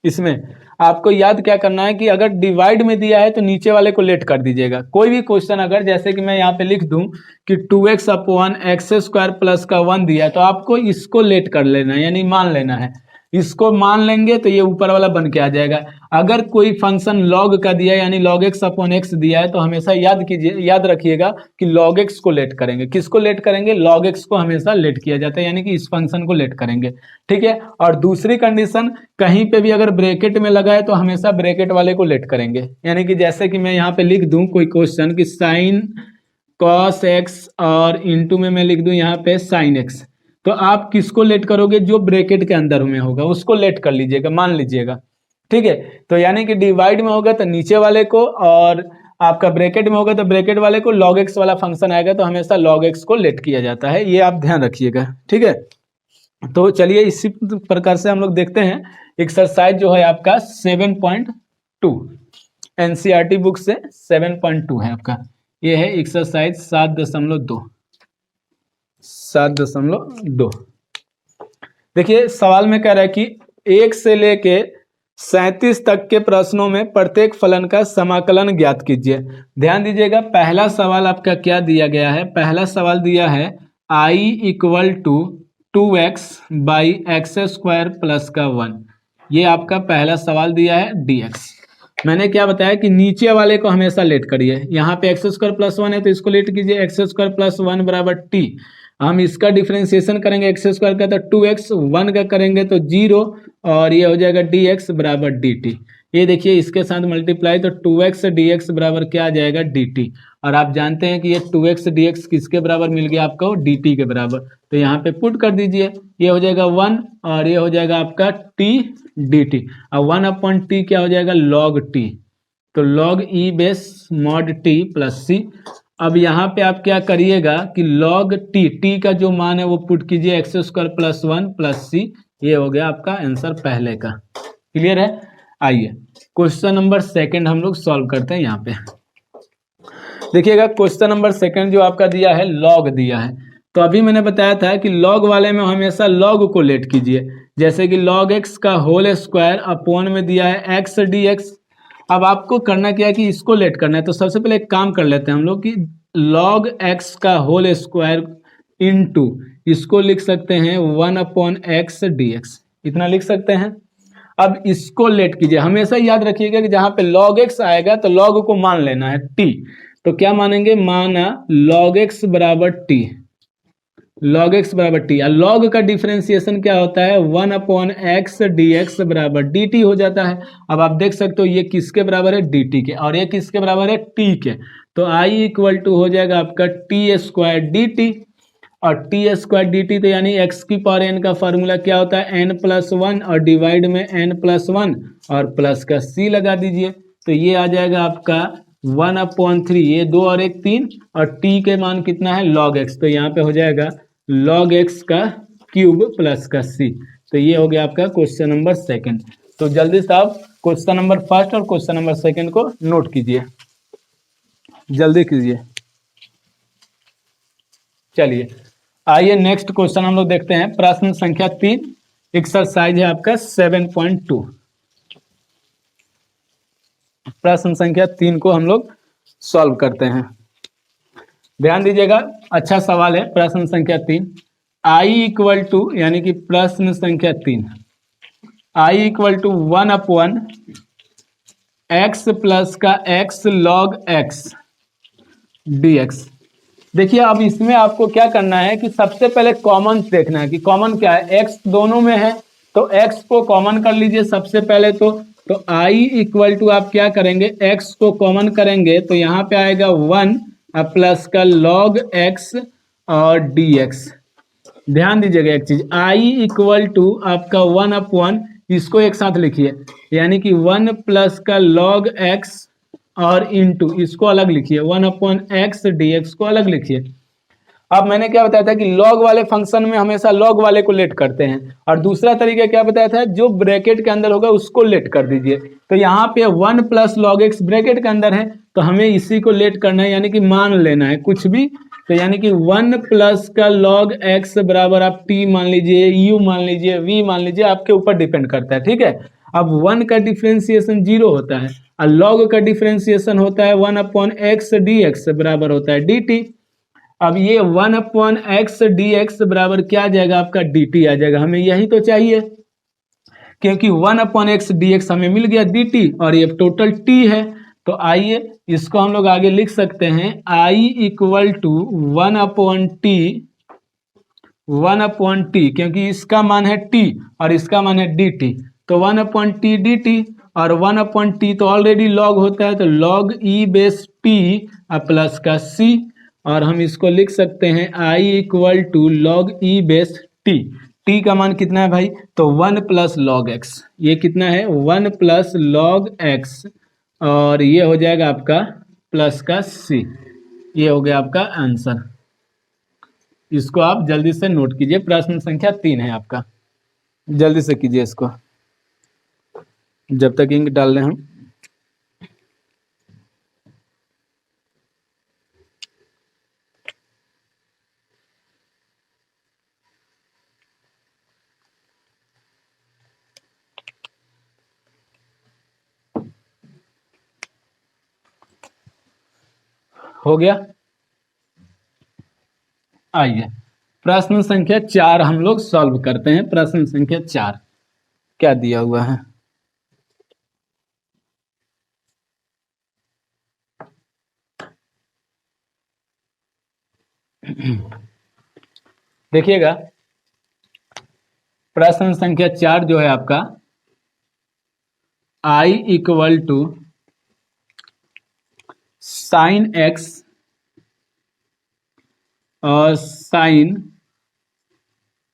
इसमें आपको याद क्या करना है कि अगर डिवाइड में दिया है तो नीचे वाले को लेट कर दीजिएगा। कोई भी क्वेश्चन अगर जैसे कि मैं यहाँ पे लिख दूं कि 2x upon x square plus का 1 दिया है, तो आपको इसको लेट कर लेना है, यानी मान लेना है। इसको मान लेंगे तो ये ऊपर वाला बन के आ जाएगा। अगर कोई फंक्शन log का दिया है यानी log x अपॉन एक्स दिया है, तो हमेशा याद कीजिए, याद रखिएगा कि log x को लेट करेंगे। किसको लेट करेंगे? log x को हमेशा लेट किया जाता है, यानी कि इस फंक्शन को लेट करेंगे। ठीक है। और दूसरी कंडीशन, कहीं पे भी अगर ब्रैकेट में लगा है तो हमेशा ब्रैकेट वाले को लेट करेंगे। यानी कि जैसे कि मैं यहाँ पे लिख दूं कोई क्वेश्चन कि साइन कॉस एक्स और इंटू में मैं लिख दूं यहाँ पे साइन एक्स, तो आप किसको लेट करोगे? जो ब्रैकेट के अंदर में होगा उसको लेट कर लीजिएगा, मान लीजिएगा। ठीक है। तो यानी कि डिवाइड में होगा तो नीचे वाले को, और आपका ब्रैकेट में होगा तो ब्रैकेट वाले को, log x वाला फंक्शन आएगा तो हमेशा log x को लेट किया जाता है, ये आप ध्यान रखिएगा। ठीक है। तो चलिए इसी प्रकार से हम लोग देखते हैं एक्सरसाइज जो है आपका 7.2 एनसीईआरटी बुक से 7.2 है आपका। ये है एक्सरसाइज 7.2। देखिए सवाल में कह रहा है कि 1 से लेके 37 तक के प्रश्नों में प्रत्येक फलन का समाकलन ज्ञात कीजिए। ध्यान दीजिएगा, पहला सवाल आपका क्या दिया गया है? पहला सवाल दिया है i equal to 2x by x square plus का 1। ये आपका पहला सवाल दिया है dx। मैंने क्या बताया कि नीचे वाले को हमेशा लेट करिए। यहाँ पे एक्स स्क्वायर प्लस 1 है तो इसको लेट कीजिए, एक्स स्क्वायर प्लस 1 बराबर टी। हम इसका डिफ्रेंसिएशन करेंगे, एक्स स्क्वायर का तो 2x, 1 का करेंगे तो 0, और ये हो जाएगा dx बराबर dt। ये देखिए इसके साथ मल्टीप्लाई तो 2x dx बराबर क्या आ जाएगा? dt। और आप जानते हैं कि ये 2x dx किसके बराबर मिल गया आपको? dt के बराबर। तो यहाँ पे पुट कर दीजिए, ये हो जाएगा 1 और ये हो जाएगा आपका t dt। और 1 अपॉन टी क्या हो जाएगा? log t। तो log e base mod t plus c। अब यहाँ पे आप क्या करिएगा कि log t का जो मान है वो पुट कीजिए, x square plus 1 plus c। ये हो गया आपका आंसर पहले का। क्लियर है? आइए क्वेश्चन नंबर सेकंड हम लोग सॉल्व करते हैं। यहाँ पे देखिएगा क्वेश्चन नंबर सेकंड जो आपका दिया है log दिया है, तो अभी मैंने बताया था कि log वाले में हमेशा log को लेट कीजिए। जैसे कि log x का होल स्क्वायर अपॉन में दिया है x dx। अब आपको करना क्या है कि इसको लेट करना है। तो सबसे पहले एक काम कर लेते हैं हम लोग कि log x का होल स्क्वायर इनटू इसको लिख सकते हैं 1 अपॉन एक्स dx, इतना लिख सकते हैं। अब इसको लेट कीजिए। हमेशा याद रखिएगा कि जहां पे log x आएगा तो log को मान लेना है t। तो क्या मानेंगे? माना log x बराबर t, log x बराबर t। और log का डिफरेंशिएशन क्या होता है? 1 अपॉन एक्स dx बराबर dt हो जाता है। अब आप देख सकते हो ये किसके बराबर है? dt के, और ये किसके बराबर है? t के। तो i इक्वल टू हो जाएगा आपका t स्क्वायर dt, और t स्क्वायर dt तो यानी x की पावर n का फॉर्मूला क्या होता है? n प्लस 1, और डिवाइड में n प्लस 1 और प्लस का c लगा दीजिए। तो ये आ जाएगा आपका 1 अपॉन 3, ये 2 और 1 3, और t के मान कितना है? log x। तो यहाँ पे हो जाएगा log x का क्यूब प्लस का c। तो ये हो गया आपका क्वेश्चन नंबर सेकंड। तो जल्दी से आप क्वेश्चन नंबर फर्स्ट और क्वेश्चन नंबर सेकंड को नोट कीजिए, जल्दी कीजिए। चलिए आइए नेक्स्ट क्वेश्चन हम लोग देखते हैं। प्रश्न संख्या 3, एक्सरसाइज है आपका 7.2। प्रश्न संख्या 3 को हम लोग सॉल्व करते हैं। ध्यान दीजिएगा, अच्छा सवाल है। प्रश्न संख्या 3, i इक्वल टू, यानी कि प्रश्न संख्या 3, i equal to 1 upon x plus का x log x dx। देखिए अब इसमें आपको क्या करना है कि सबसे पहले कॉमन देखना है कि कॉमन क्या है। x दोनों में है तो x को कॉमन कर लीजिए सबसे पहले। तो i इक्वल टू आप क्या करेंगे? x को कॉमन करेंगे तो यहाँ पे आएगा 1 प्लस का log x और dx। ध्यान दीजिएगा एक चीज, i इक्वल टू आपका 1 अपॉन, इसको एक साथ लिखिए, यानी कि 1 प्लस का log x और इंटू इसको अलग लिखिए, 1 अपॉन एक्स dx को अलग लिखिए। अब मैंने क्या बताया था कि लॉग वाले फंक्शन में हमेशा लॉग वाले को लेट करते हैं, और दूसरा तरीका क्या बताया था, जो ब्रैकेट के अंदर होगा उसको लेट कर दीजिए। तो यहाँ पे 1 प्लस लॉग एक्स ब्रैकेट के अंदर है, तो हमें इसी को लेट करना है, यानी कि मान लेना है कुछ भी। तो यानी कि 1 प्लस का लॉग एक्स बराबर आप टी मान लीजिए, यू मान लीजिए, वी मान लीजिए, आपके ऊपर डिपेंड करता है, ठीक है। अब 1 का डिफ्रेंसिएशन 0 होता है, और लॉग का डिफ्रेंसिएशन होता है 1 अपॉन एक्स डी एक्स बराबर होता है डी टी। अब ये 1 अपॉन एक्स डी एक्स बराबर क्या आ जाएगा, आपका डी टी आ जाएगा। हमें यही तो चाहिए, क्योंकि 1 अपॉन एक्स डी एक्स हमें मिल गया डी टी, और ये टोटल टी है। तो आइए इसको हम लोग आगे लिख सकते हैं, I equal to 1 upon T, 1 upon T, क्योंकि इसका मान है टी और इसका मान है डी टी। तो 1 अपॉन टी डी टी, और 1 अपॉन टी तो ऑलरेडी लॉग होता है, तो log E base T plus का सी, और हम इसको लिख सकते हैं I equal to log E base T. T का मान कितना है भाई, तो 1 प्लस लॉग एक्स, ये कितना है 1 प्लस लॉग एक्स, और ये हो जाएगा आपका प्लस का सी। ये हो गया आपका आंसर। इसको आप जल्दी से नोट कीजिए, प्रश्न संख्या 3 है आपका, जल्दी से कीजिए इसको, जब तक इंक डाल रहे हम। हो गया। आइए प्रश्न संख्या 4 हम लोग सॉल्व करते हैं। प्रश्न संख्या 4 क्या दिया हुआ है, देखिएगा। प्रश्न संख्या 4 जो है आपका, आई इक्वल टू साइन एक्स और sine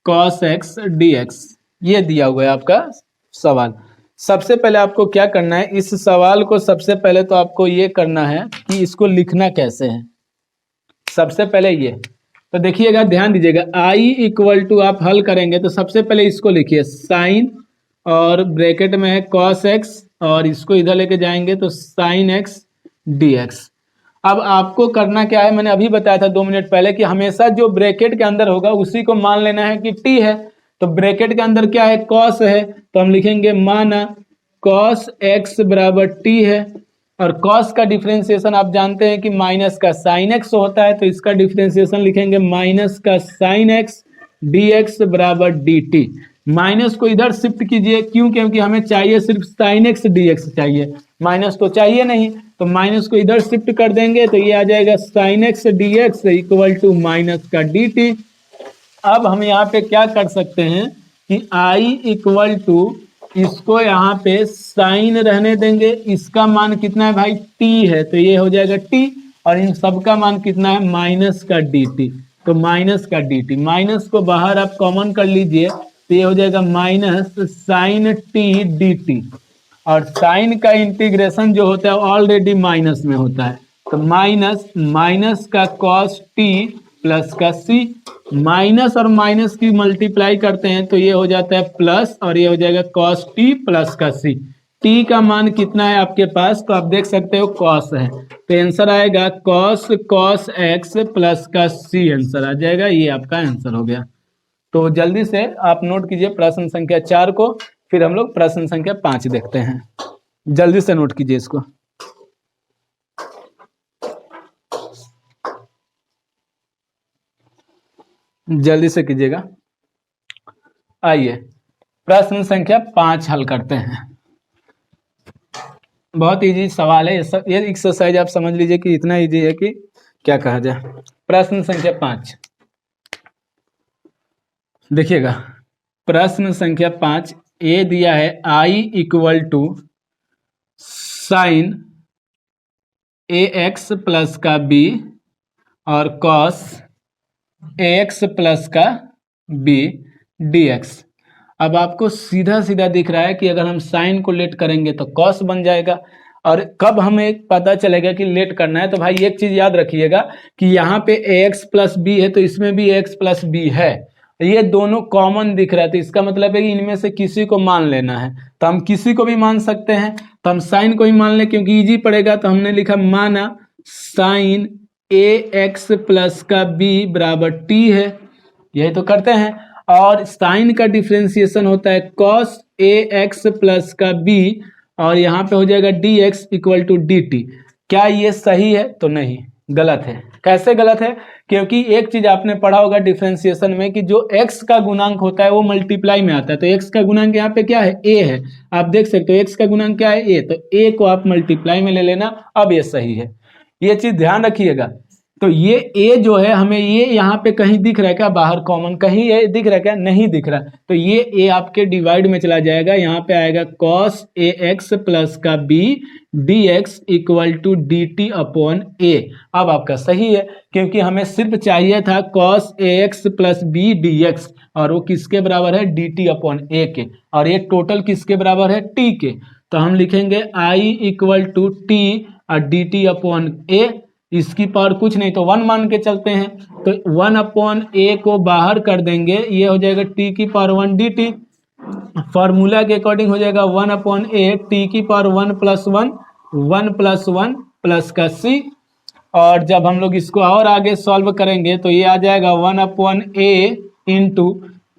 cos x d x, ये दिया हुआ है आपका सवाल। सबसे पहले आपको क्या करना है, इस सवाल को सबसे पहले तो आपको ये करना है कि इसको लिखना कैसे है। सबसे पहले ये, तो देखिएगा, ध्यान दीजिएगा, आई इक्वल टू आप हल करेंगे तो सबसे पहले इसको लिखिए साइन, और ब्रैकेट में है कॉस एक्स, और इसको इधर लेके जाएंगे तो साइन एक्स डी एक्स। अब आपको करना क्या है, मैंने अभी बताया था 2 मिनट पहले कि हमेशा जो ब्रैकेट के अंदर होगा उसी को मान लेना है कि टी है। तो ब्रैकेट के अंदर क्या है, कॉस है, तो हम लिखेंगे माना कॉस एक्स बराबर टी है, और कॉस का डिफरेंशिएशन आप जानते हैं कि माइनस का साइन एक्स होता है, तो इसका डिफरेंशिएशन लिखेंगे माइनस का साइन एक्स डी एक्स बराबर डी टी। माइनस को इधर शिफ्ट कीजिए, क्यों, क्योंकि हमें चाहिए सिर्फ साइन एक्स डी एक्स चाहिए, माइनस तो चाहिए नहीं, तो माइनस को इधर शिफ्ट कर देंगे तो ये आ जाएगा sine x d x equal to minus का डी टी। अब हम यहाँ पे क्या कर सकते हैं कि आई इक्वल टू, इसको यहाँ पे साइन रहने देंगे, इसका मान कितना है भाई, टी है, तो ये हो जाएगा टी, और इन सब का मान कितना है, माइनस का डी टी, तो माइनस का डी टी, माइनस को बाहर आप कॉमन कर लीजिए, तो ये हो जाएगा minus sine t D T, और साइन का इंटीग्रेशन जो होता है ऑलरेडी माइनस में होता है, तो माइनस माइनस का कॉस टी प्लस का सी, माइनस और माइनस की मल्टीप्लाई करते हैं तो ये हो जाता है प्लस, और ये हो जाएगा कॉस टी प्लस का सी। टी का मान कितना है आपके पास, तो आप देख सकते हो कॉस है, तो आंसर आएगा कॉस कॉस एक्स प्लस का सी, आंसर आ जाएगा, ये आपका आंसर हो गया। तो जल्दी से आप नोट कीजिए प्रश्न संख्या 4 को, फिर हम लोग प्रश्न संख्या 5 देखते हैं। जल्दी से नोट कीजिए इसको। जल्दी से कीजिएगा। आइए प्रश्न संख्या 5 हल करते हैं। बहुत इजी सवाल है ये एक्सरसाइज, आप समझ लीजिए कि इतना इजी है कि क्या कहा जाए। प्रश्न संख्या 5 देखिएगा। प्रश्न संख्या 5 ए दिया है I equal to sin A x plus का बी और कॉस ए एक्स प्लस का बी डी एक्स। अब आपको सीधा सीधा दिख रहा है कि अगर हम साइन को लेट करेंगे तो कॉस बन जाएगा, और कब हमें पता चलेगा कि लेट करना है, तो भाई एक चीज याद रखिएगा कि यहाँ पे ax प्लस बी है तो इसमें भी ax प्लस बी है, ये दोनों कॉमन दिख रहा है, तो इसका मतलब है कि इनमें से किसी को मान लेना है। तो हम किसी को भी मान सकते हैं, तो हम साइन को ही मान लें क्योंकि इजी पड़ेगा। तो हमने लिखा माना साइन ax प्लस का b बराबर t है, यही तो करते हैं। और साइन का डिफ्रेंसिएशन होता है cos ax प्लस का b, और यहाँ पे हो जाएगा dx इक्वल टू dt। क्या ये सही है? तो नहीं, गलत है। कैसे गलत है? क्योंकि एक चीज आपने पढ़ा होगा डिफरेंशिएशन में कि जो x का गुणांक होता है वो मल्टीप्लाई में आता है, तो x का गुणांक यहाँ पे क्या है? a है। आप देख सकते हो x का गुणांक क्या है? a, तो a को आप मल्टीप्लाई में ले लेना, अब ये सही है। ये चीज ध्यान रखिएगा। तो ये a जो है हमें ये यहाँ पे कहीं दिख रहा है क्या बाहर कॉमन? कहीं ये दिख रहा है क्या? नहीं दिख रहा। तो ये a आपके डिवाइड में चला जाएगा, यहाँ पे आएगा cos ax प्लस का b dx equal to dt upon a। अब आपका सही है क्योंकि हमें सिर्फ चाहिए था cos ax plus b dx, और वो किसके बराबर है? dt अपॉन a के, और ये टोटल किसके बराबर है? t के। तो हम लिखेंगे i इक्वल टू t और dt अपॉन a, इसकी पावर कुछ नहीं तो 1 मान के चलते हैं, तो 1 अपॉन a को बाहर कर देंगे, ये हो जाएगा t की पावर 1 dt। फॉर्मूला के अकॉर्डिंग हो जाएगा 1 अपॉन a t की पावर 1 प्लस 1, 1 प्लस 1 प्लस का c। और जब हम लोग इसको और आगे सॉल्व करेंगे तो ये आ जाएगा 1 upon a into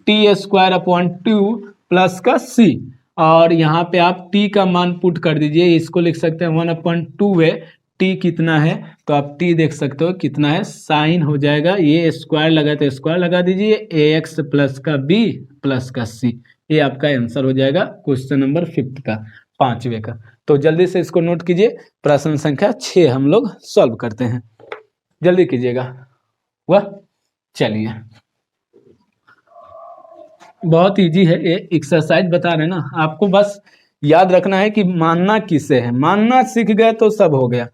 T square upon 2 plus का c। और यहाँ पे आप t का मान पुट कर दीजिए, इसको लिख सकते हैं 1 अपॉन 2 है, t कितना है? तो आप t देख सकते हो कितना है, साइन हो जाएगा, ये स्क्वायर लगा तो स्क्वायर लगा दीजिए, ax प्लस का b प्लस का c। ये आपका आंसर हो जाएगा क्वेश्चन नंबर 5 का, 5वें का। तो जल्दी से इसको नोट कीजिए, प्रश्न संख्या 6 हम लोग सॉल्व करते हैं, जल्दी कीजिएगा। वह चलिए, बहुत इजी है ये एक्सरसाइज, बता रहे ना आपको, बस याद रखना है कि मानना किसे है। मानना सीख गए तो सब हो गया।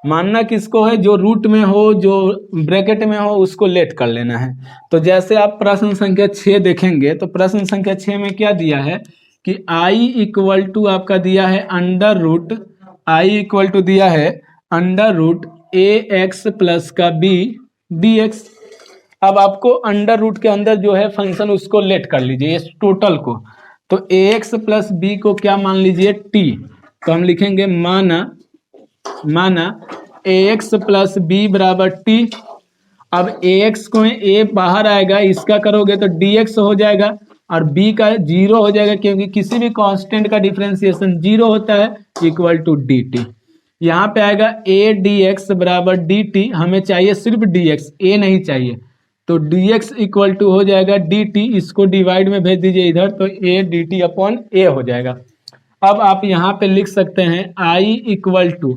मानना किसको है? जो रूट में हो, जो ब्रैकेट में हो, उसको लेट कर लेना है। तो जैसे आप प्रश्न संख्या 6 देखेंगे तो प्रश्न संख्या 6 में क्या दिया है कि i इक्वल टू आपका दिया है under root, i equal to दिया है under root a x plus का b dx। अब आपको अंडर रूट के अंदर जो है फंक्शन उसको लेट कर लीजिए, इस टोटल को। तो ax प्लस बी को क्या मान लीजिए? t। तो हम लिखेंगे माना ax प्लस बी बराबर t। अब ax को a बाहर आएगा, इसका करोगे तो dx हो जाएगा, और b का 0 हो जाएगा क्योंकि किसी भी कांस्टेंट का डिफरेंशिएशन 0 होता है, इक्वल टू dt। यहाँ पे आएगा a dx बराबर dt, हमें चाहिए सिर्फ dx, a नहीं चाहिए, तो dx इक्वल टू हो जाएगा dt, इसको डिवाइड में भेज दीजिए इधर, तो a dt अपॉन a हो जाएगा। अब आप यहाँ पे लिख सकते हैं i इक्वल टू,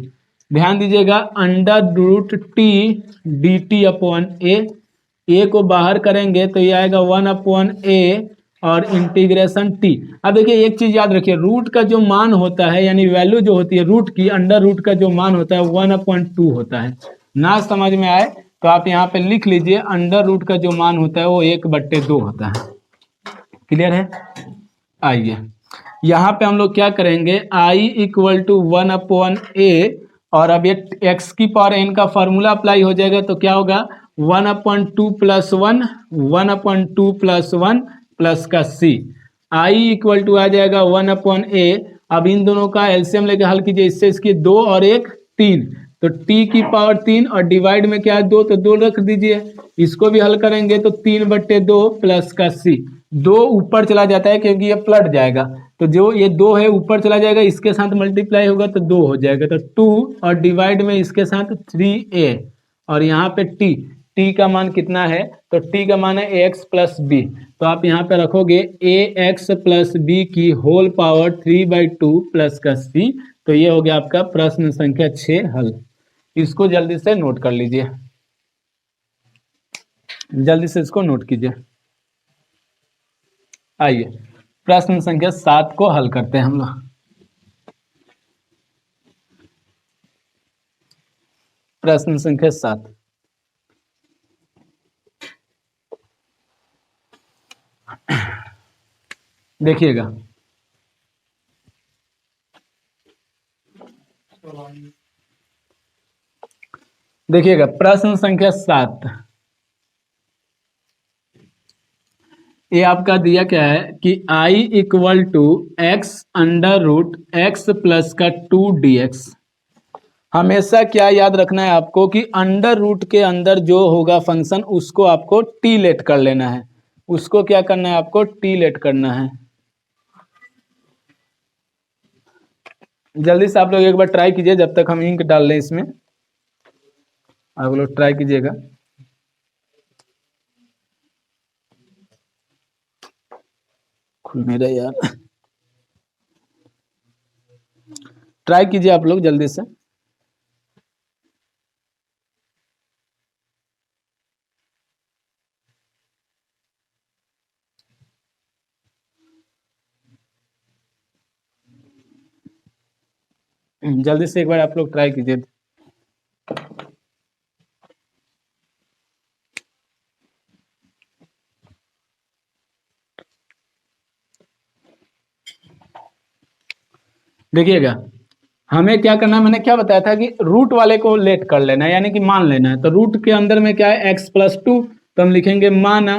ध्यान दीजिएगा, under root T D T upon A को बाहर करेंगे तो ये आएगा 1 अपॉन ए और इंटीग्रेशन टी। अब देखिए एक चीज याद रखिए, रूट का जो मान होता है यानी वैल्यू जो होती है रूट की, अंडर रूट का जो मान होता है 1/2 होता है। ना समझ में आए तो आप यहाँ पे लिख लीजिए, अंडर रूट का जो मान होता है वो 1/2 होता है। क्लियर है? आइए यहाँ पे हम लोग क्या करेंगे, i इक्वल टू 1 अपॉन ए, और अब ये x की पावर n का फॉर्मूला अप्लाई हो जाएगा, तो क्या होगा 1/2 प्लस 1, 1/2 प्लस 1 प्लस का c। i इक्वल टू आ जाएगा 1 अपॉन ए। अब इन दोनों का एलसीएम लेके हल कीजिए, इससे इसकी 2 और 1 3, तो t की पावर 3 और डिवाइड में क्या है 2, तो 2 रख दीजिए। इसको भी हल करेंगे तो 3/2 प्लस का c। 2 ऊपर चला जाता है क्योंकि ये पलट जाएगा, तो जो ये 2 है ऊपर चला जाएगा, इसके साथ मल्टीप्लाई होगा तो 2 हो जाएगा, तो 2 और डिवाइड में इसके साथ 3a, और यहाँ पे t का मान कितना है? तो t का मान है ax प्लस बी, तो आप यहाँ पे रखोगे ax प्लस बी की होल पावर 3/2 प्लस का c। तो ये हो गया आपका प्रश्न संख्या 6 हल। इसको जल्दी से नोट कर लीजिए, जल्दी से इसको नोट कीजिए। आइए प्रश्न संख्या 7 को हल करते हैं हम लोग। प्रश्न संख्या 7, देखिएगा, देखिएगा प्रश्न संख्या 7, ये आपका दिया क्या है कि i equal to x under root x plus का 2 dx। हमेशा क्या याद रखना है आपको कि अंडर रूट के अंदर जो होगा फंक्शन उसको आपको टी लेट कर लेना है, उसको क्या करना है आपको टी लेट करना है। जल्दी से आप लोग एक बार ट्राई कीजिए, जब तक हम इंक डाल लें इसमें, आप लोग ट्राई कीजिएगा। खुल नहीं रहा यार, ट्राई कीजिए आप लोग जल्दी से। जल्दी से एक बार आप लोग ट्राई कीजिए। देखिएगा हमें क्या करना है, मैंने क्या बताया था कि रूट वाले को लेट कर लेना है, यानी कि मान लेना है। तो रूट के अंदर में क्या है x+2, तो हम लिखेंगे माना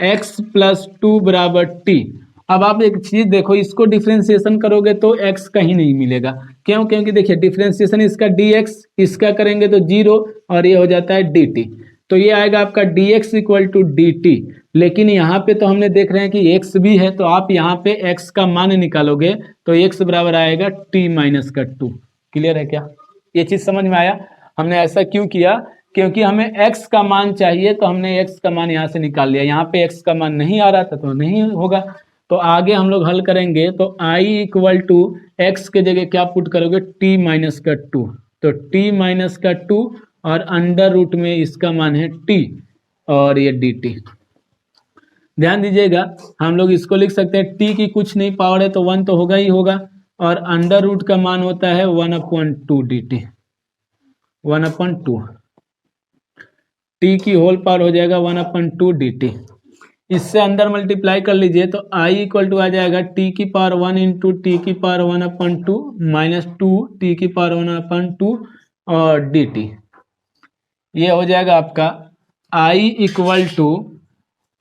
x+2 बराबर टी। अब आप एक चीज देखो, इसको डिफ्रेंसिएशन करोगे तो x कहीं नहीं मिलेगा। क्यों? क्योंकि देखिए डिफ्रेंसिएशन इसका dx, इसका करेंगे तो 0 और ये हो जाता है dt। तो ये आएगा आपका dx इक्वल टू dt। लेकिन यहाँ पे तो हमने देख रहे हैं कि x भी है, तो आप यहाँ पे x का मान निकालोगे तो x बराबर आएगा t-2। क्लियर है क्या? ये चीज समझ में आया? हमने ऐसा क्यों किया? क्योंकि हमें x का मान चाहिए, तो हमने x का मान यहाँ से निकाल लिया। यहाँ पे x का मान नहीं आ रहा था तो नहीं होगा। तो आगे हम लोग हल करेंगे तो i इक्वल टू एक्स के जगह क्या पुट करोगे t-2। तो t-2 और अंडर रूट में इसका मान है t और ये dt। ध्यान दीजिएगा हम लोग इसको लिख सकते हैं t की कुछ नहीं पावर है तो 1 तो होगा ही होगा, और अंडर रूट का मान होता है 1/2 dt। 1/2 टी की होल पावर हो जाएगा 1/2 dt। इससे अंदर मल्टीप्लाई कर लीजिए तो i इक्वल टू आ जाएगा t की पावर 1 इंटू टी की पावर 1/2 माइनस 2 टी की पावर 1/2 और dt। ये हो जाएगा आपका i इक्वल टू,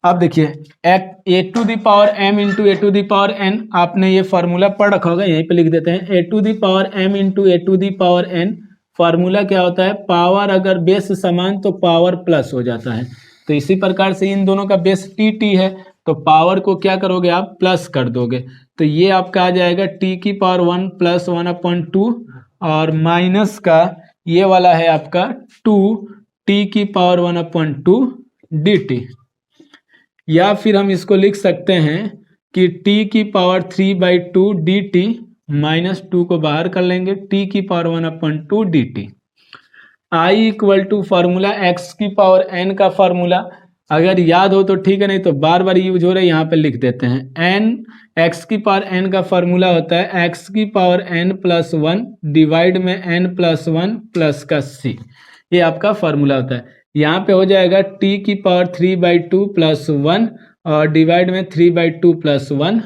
अब देखिए A to the power m into A to the power n, आपने ये फार्मूला पढ़ रखा होगा, यहीं पे लिख देते हैं। A to the power m into A to the power n, formula क्या होता है? पावर अगर बेस समान तो पावर प्लस हो जाता है। तो इसी प्रकार से इन दोनों का बेस टी है, तो पावर को क्या करोगे आप? प्लस कर दोगे। तो ये आपका आ जाएगा टी की पावर 1 प्लस 1/2 और माइनस का ये वाला है आपका 2 टी की पावर 1/2 dt। या फिर हम इसको लिख सकते हैं कि t की पावर 3/2 dt माइनस 2 को बाहर कर लेंगे, t की power 1/2 dt। i equal to formula x की पावर n का फार्मूला, अगर याद हो तो ठीक है, नहीं तो बार बार यूज हो रहा है, यहाँ पे लिख देते हैं। n x की पावर n का फार्मूला होता है x की पावर n प्लस 1 डिवाइड में n प्लस 1 प्लस का c। ये आपका फार्मूला होता है। यहाँ पे हो जाएगा t की पावर 3/2 प्लस 1 और डिवाइड में 3/2 प्लस 1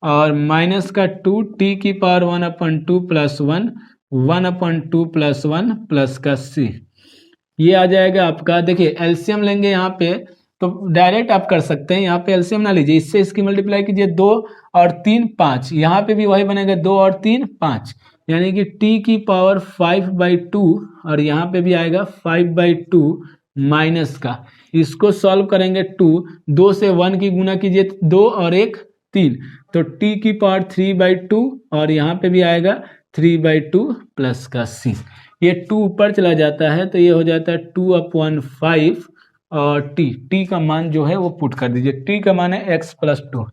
और माइनस का 2 टी की पावर 1/2 प्लस 1 1/2 प्लस 1 प्लस का c। ये आ जाएगा आपका, देखिए एलसीएम लेंगे यहाँ पे तो डायरेक्ट आप कर सकते हैं। यहाँ पे एलसीएम ना लीजिए, इससे इसकी मल्टीप्लाई कीजिए 2 और 3 5, यहाँ पे भी वही बनेगा 2 और 3 5, यानी कि t की पावर 5/2 और यहाँ पे भी आएगा 5/2 माइनस का, इसको सॉल्व करेंगे 2 से 1 की गुना कीजिए 2 और 1 3, तो t की पावर 3/2 और यहाँ पे भी आएगा 3/2 प्लस का c। ये 2 ऊपर चला जाता है तो ये हो जाता है 2/5 और t का मान जो है वो पुट कर दीजिए। t का मान है x+2,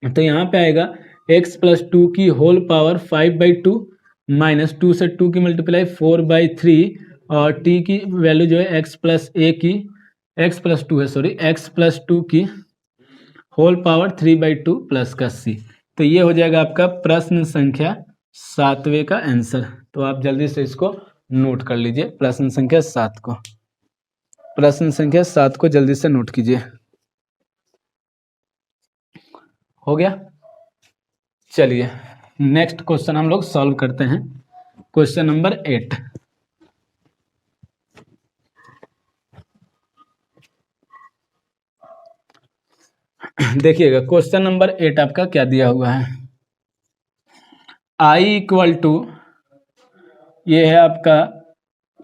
तो यहाँ पे आएगा x+2 की होल पावर 5/2 माइनस 2 से 2 की मल्टीप्लाई 4/3 और t की वैल्यू जो है x+2 है, सॉरी x+2 की होल पावर 3/2 प्लस का c। तो ये हो जाएगा आपका प्रश्न संख्या 7वें का आंसर। तो आप जल्दी से इसको नोट कर लीजिए, प्रश्न संख्या 7 को, प्रश्न संख्या 7 को जल्दी से नोट कीजिए। हो गया? चलिए नेक्स्ट क्वेश्चन हम लोग सॉल्व करते हैं। Question number 8। देखिएगा क्वेश्चन नंबर 8 आपका क्या दिया हुआ है। I इक्वल टू ये है आपका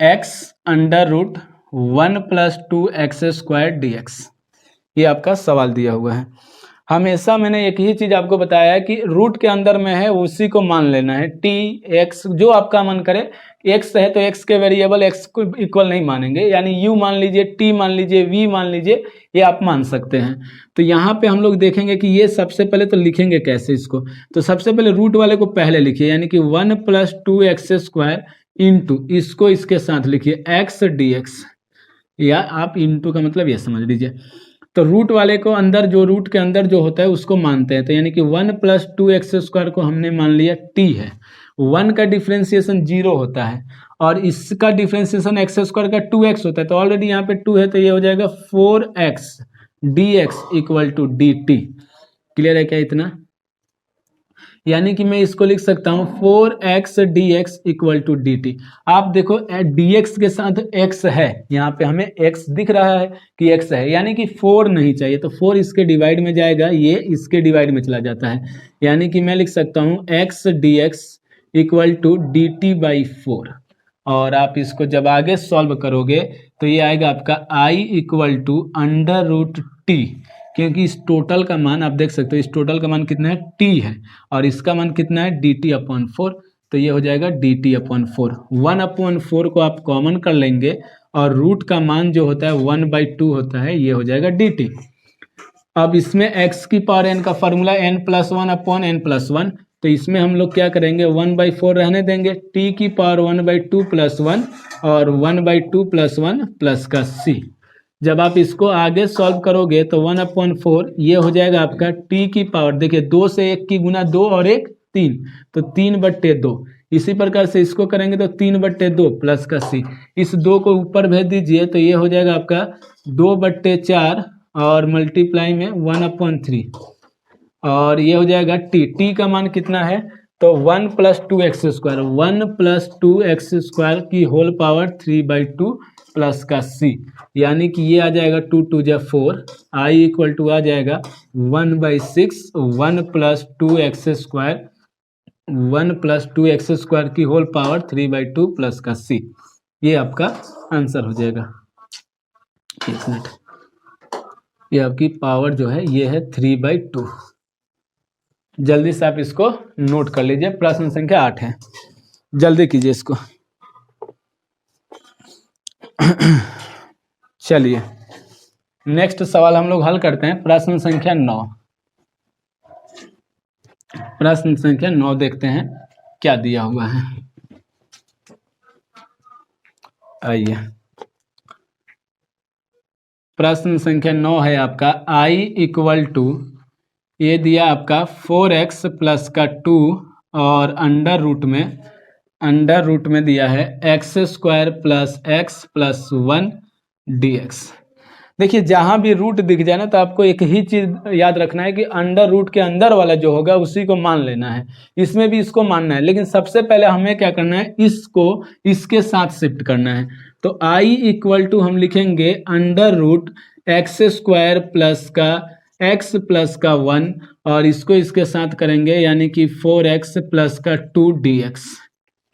x under root 1+2x² dx, ये आपका सवाल दिया हुआ है। हमेशा मैंने एक ही चीज़ आपको बताया है कि रूट के अंदर में है उसी को मान लेना है। t x जो आपका मन करे, x है तो x के वेरिएबल x को इक्वल नहीं मानेंगे, यानी u मान लीजिए, t मान लीजिए, v मान लीजिए, ये आप मान सकते हैं। तो यहाँ पे हम लोग देखेंगे कि ये सबसे पहले तो लिखेंगे कैसे इसको। तो सबसे पहले रूट वाले को पहले लिखिए, यानी कि 1+2x² इंटू इसको इसके साथ लिखिए x dx, या आप इंटू का मतलब ये समझ लीजिए। तो रूट वाले को अंदर जो रूट के अंदर जो होता है उसको मानते हैं। तो यानी कि 1+2x² को हमने मान लिया t है। 1 का डिफ्रेंसिएशन 0 होता है और इसका डिफ्रेंसिएशन x² का 2x होता है। तो ऑलरेडी यहाँ पे 2 है, तो ये हो जाएगा 4x dx equal to dt। Clear है क्या इतना? यानी कि मैं इसको लिख सकता हूँ 4x dx equal to dt। आप देखो dx के साथ x है, यहाँ पे हमें x दिख रहा है कि x है, यानी कि 4 नहीं चाहिए, तो 4 इसके डिवाइड में जाएगा, ये इसके डिवाइड में चला जाता है। यानी कि मैं लिख सकता हूँ x dx equal to dt/4। और आप इसको जब आगे सॉल्व करोगे तो ये आएगा आपका i equal to under root t, क्योंकि इस टोटल का मान आप देख सकते हो, इस टोटल का मान कितना है t है, और इसका मान कितना है dt/4। तो ये हो जाएगा dt/4। 1/4 को आप कॉमन कर लेंगे और रूट का मान जो होता है 1/2 होता है, ये हो जाएगा dt। अब इसमें x की पावर n का फॉर्मूला n+1/n+1, तो इसमें हम लोग क्या करेंगे 1/4 रहने देंगे, t की पावर 1/2 + 1 और 1/2 + 1 प्लस का c। जब आप इसको आगे सॉल्व करोगे तो 1/4 ये हो जाएगा आपका t की पावर, देखिए 2 से 1 की गुना 2 और 1 3, तो 3/2। इसी प्रकार से इसको करेंगे तो 3/2 प्लस का c। इस 2 को ऊपर भेज दीजिए तो ये हो जाएगा आपका 2/4 और मल्टीप्लाई में 1/3, और ये हो जाएगा t का मान कितना है, तो 1+2x², 1+2x² की होल पावर 3/2 प्लस का c, यानी कि ये आ जाएगा 2 2 जा 4, i इक्वल टू आ जाएगा 1/6, 1+2x², 1+2x² की होल पावर 3/2 प्लस का c। ये आपका आंसर हो जाएगा। एक मिनट, ये आपकी पावर जो है ये है 3/2। जल्दी से आप इसको नोट कर लीजिए, प्रश्न संख्या 8 है, जल्दी कीजिए इसको। चलिए नेक्स्ट सवाल हम लोग हल करते हैं, प्रश्न संख्या 9। प्रश्न संख्या 9 देखते हैं क्या दिया हुआ है। आइए, प्रश्न संख्या 9 है आपका i इक्वल टू, ये दिया आपका 4x प्लस का 2 और अंडर रूट में दिया है x² plus x plus 1 dx। देखिए जहाँ भी रूट दिख जाए ना तो आपको एक ही चीज़ याद रखना है कि अंडर रूट के अंदर वाला जो होगा उसी को मान लेना है। इसमें भी इसको मानना है, लेकिन सबसे पहले हमें क्या करना है, इसको इसके साथ शिफ्ट करना है। तो i इक्वल टू हम लिखेंगे अंडर रूट x² प्लस का x प्लस का 1 और इसको इसके साथ करेंगे, यानी कि 4x प्लस का 2 dx।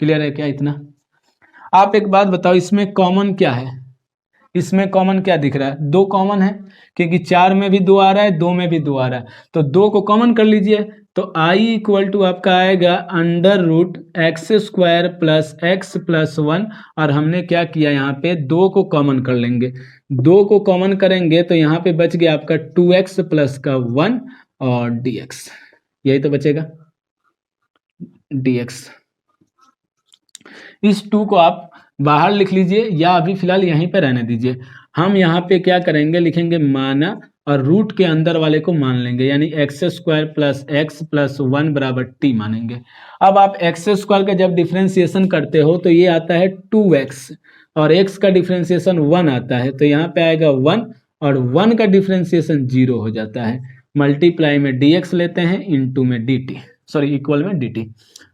क्लियर है क्या इतना? आप एक बात बताओ, इसमें कॉमन क्या है? इसमें कॉमन क्या दिख रहा है? 2 कॉमन है, क्योंकि 4 में भी 2 आ रहा है, 2 में भी 2 आ रहा है, तो 2 को कॉमन कर लीजिए। तो i इक्वल टू आपका आएगा under root x² plus x plus 1, और हमने क्या किया यहाँ पे 2 को कॉमन कर लेंगे। 2 को कॉमन करेंगे तो यहाँ पे बच गया आपका 2x प्लस का 1 और dx, यही तो बचेगा dx। इस 2 को आप बाहर लिख लीजिए या अभी फिलहाल यहीं पे रहने दीजिए। हम यहाँ पे क्या करेंगे, लिखेंगे माना और रूट के अंदर वाले को मान लेंगे, यानी x² प्लस x प्लस 1 बराबर t मानेंगे। अब आप x² का जब डिफ्रेंसिएशन करते हो तो ये आता है 2x और x का डिफ्रेंसिएशन 1 आता है, तो यहाँ पे आएगा 1 और 1 का डिफ्रेंसिएशन 0 हो जाता है। मल्टीप्लाई में dx लेते हैं, इंटू में dt, सॉरी इक्वल में dt।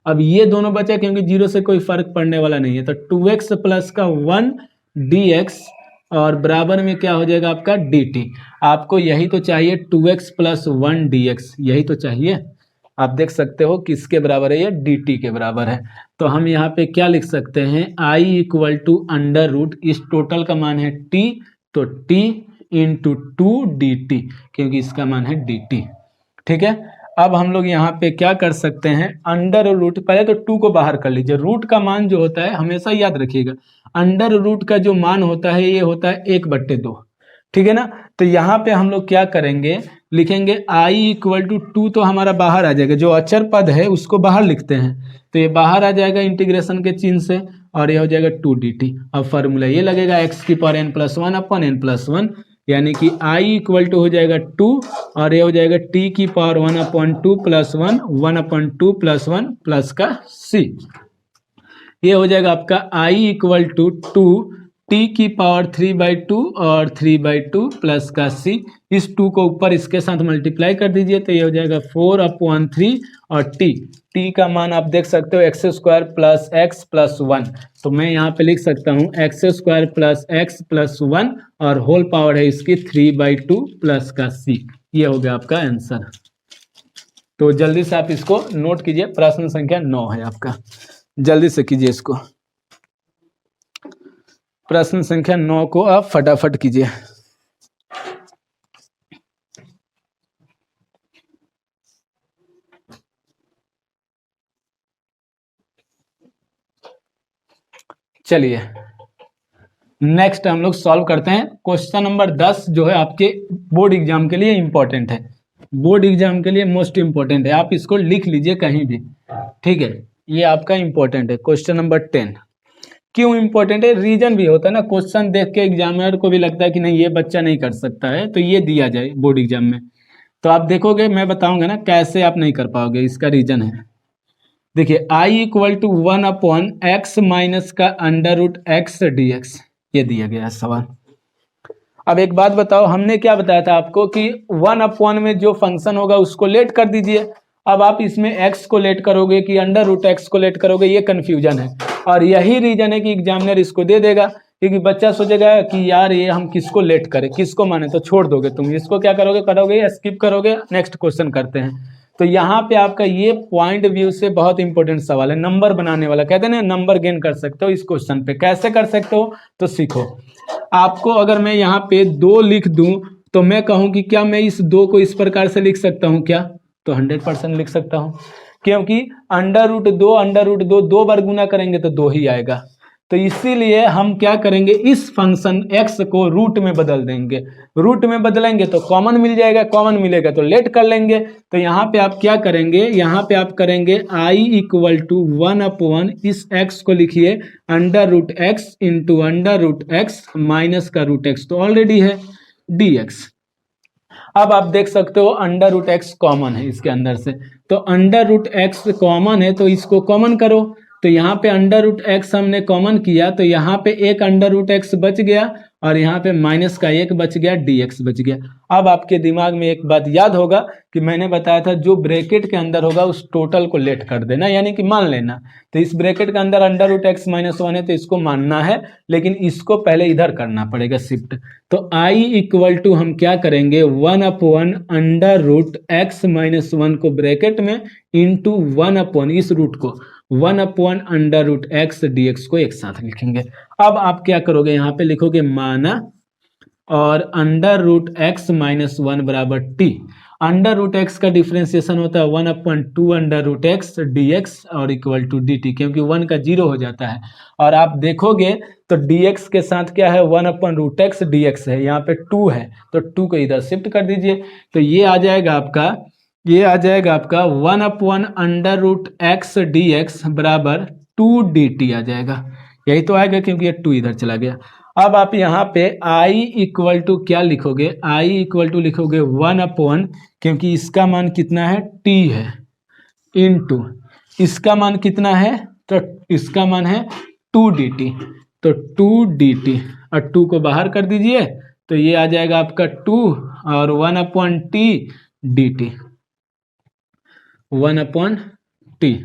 अब ये दोनों बचे क्योंकि 0 से कोई फर्क पड़ने वाला नहीं है, तो 2x प्लस का 1 dx और बराबर में क्या हो जाएगा आपका dt। आपको यही तो चाहिए 2x प्लस 1 dx, यही तो चाहिए। आप देख सकते हो किसके बराबर है, ये dt के बराबर है। तो हम यहाँ पे क्या लिख सकते हैं, i equal to under root, इस टोटल का मान है t, तो t इंटू 2 dt, क्योंकि इसका मान है dt। ठीक है, अब हम लोग यहाँ पे क्या कर सकते हैं, अंडर रूट, पहले तो 2 को बाहर कर लीजिए। रूट का मान जो होता है हमेशा याद रखिएगा, अंडर रूट का जो मान होता है ये होता है 1/2। ठीक है ना, तो यहाँ पे हम लोग क्या करेंगे, लिखेंगे i इक्वल टू 2, तो हमारा बाहर आ जाएगा, जो अचर पद है उसको बाहर लिखते हैं, तो ये बाहर आ जाएगा इंटीग्रेशन के चिन्ह से, और ये हो जाएगा 2 dt। अब फॉर्मूला ये लगेगा x की पावर n प्लस 1 अपन n प्लस 1, यानी कि i इक्वल टू हो जाएगा 2, और ये हो जाएगा t की पावर 1/2 प्लस 1, 1/2 प्लस 1 प्लस का c। ये हो जाएगा आपका i इक्वल टू 2 t की पावर 3/2 और 3/2 प्लस का c। इस 2 को ऊपर इसके साथ मल्टीप्लाई कर दीजिए, तो ये हो जाएगा 4/3 और t का मान आप देख सकते हो x² प्लस x प्लस 1, तो मैं यहाँ पे लिख सकता हूँ x² प्लस x प्लस 1 और होल पावर है इसकी 3/2 प्लस का c। ये हो गया आपका आंसर। तो जल्दी से आप इसको नोट कीजिए, प्रश्न संख्या 9 है आपका, जल्दी से कीजिए इसको, प्रश्न संख्या 9 को आप फटाफट कीजिए। चलिए नेक्स्ट हम लोग सॉल्व करते हैं। क्वेश्चन नंबर 10 जो है आपके बोर्ड एग्जाम के लिए इंपॉर्टेंट है, बोर्ड एग्जाम के लिए मोस्ट इंपॉर्टेंट है, आप इसको लिख लीजिए कहीं भी। ठीक है, ये आपका इंपॉर्टेंट है। क्वेश्चन नंबर 10 क्यों इंपॉर्टेंट है, रीजन भी होता है ना, क्वेश्चन देख के एग्जामिनर को भी लगता है कि नहीं ये बच्चा नहीं कर सकता है, तो ये दिया जाए बोर्ड एग्जाम में, तो आप देखोगे मैं बताऊंगा ना कैसे आप नहीं कर पाओगे, इसका रीजन है। देखिए i equal to 1/x minus का अंडर रूट x dx, ये दिया गया है सवाल। अब एक बात बताओ, हमने क्या बताया था आपको कि 1/1 में जो फंक्शन होगा उसको लेट कर दीजिए। अब आप इसमें x को लेट करोगे कि अंडर रूट x को लेट करोगे, ये कंफ्यूजन है, और यही रीजन है कि एग्जामिनर इसको दे देगा, क्योंकि बच्चा सोचेगा कि यार ये हम किसको लेट करें, किसको माने, तो छोड़ दोगे तुम इसको, क्या करोगे स्किप करोगे, नेक्स्ट क्वेश्चन करते हैं। तो यहाँ पे आपका ये पॉइंट व्यू से बहुत इंपॉर्टेंट सवाल है, नंबर बनाने वाला, कहते हैं ना नंबर गेन कर सकते हो इस क्वेश्चन पे। कैसे कर सकते हो तो सीखो। आपको अगर मैं यहाँ पे 2 लिख दूं तो मैं कहूँ कि क्या मैं इस 2 को इस प्रकार से लिख सकता हूँ क्या, तो 100% लिख सकता हूँ, क्योंकि अंडर रूट 2 2 बार गुना करेंगे तो 2 ही आएगा। तो इसीलिए हम क्या करेंगे, इस फंक्शन x को रूट में बदल देंगे, रूट में बदलेंगे तो कॉमन मिल जाएगा, कॉमन मिलेगा तो लेट कर लेंगे। तो यहाँ पे आप क्या करेंगे, यहाँ पे आप करेंगे i इक्वल टू 1/, इस x को लिखिए under root x into under root x minus का रूट x, तो ऑलरेडी है dx। अब आप देख सकते हो अंडर रूट x कॉमन है इसके अंदर से, तो अंडर रूट x कॉमन है तो इसको कॉमन करो, तो यहाँ पे अंडर रूट x हमने कॉमन किया, तो यहाँ पे एक अंडर रूट x बच गया और यहाँ पे माइनस का 1 बच गया, dx बच गया। अब आपके दिमाग में एक बात याद होगा कि मैंने बताया था जो ब्रैकेट के अंदर होगा उस टोटल को लेट कर देना, यानी कि मान लेना। तो इस ब्रैकेट के अंदर अंडर रूट x माइनस 1 है तो इसको मानना है, लेकिन इसको पहले इधर करना पड़ेगा शिफ्ट। तो i इक्वल टू हम क्या करेंगे 1/, अंडर रूट x माइनस 1 को ब्रैकेट में इंटू 1/, इस रूट को 1/, अंडर रूट x dx को एक साथ लिखेंगे। अब आप क्या करोगे, यहाँ पे लिखोगे माना और अंडर रूट x माइनस 1 बराबर t। अंडर रूट x का डिफ्रेंसिएशन होता है 1/2 अंडर रूट x dx और इक्वल टू dt, क्योंकि 1 का 0 हो जाता है। और आप देखोगे तो dx के साथ क्या है 1/√x dx है, यहाँ पे 2 है तो 2 को इधर शिफ्ट कर दीजिए, तो ये आ जाएगा आपका 1/, अंडर रूट x dx बराबर 2 dt आ जाएगा। यही तो आएगा क्योंकि ये 2 इधर चला गया। अब आप यहाँ पे i इक्वल टू क्या लिखोगे, i इक्वल टू लिखोगे 1/, क्योंकि इसका मान कितना है t है, इनटू इसका मान कितना है, तो इसका मान है 2 dt, तो 2 dt और 2 को बाहर कर दीजिए, तो ये आ जाएगा आपका 2 और 1/t dt, 1/t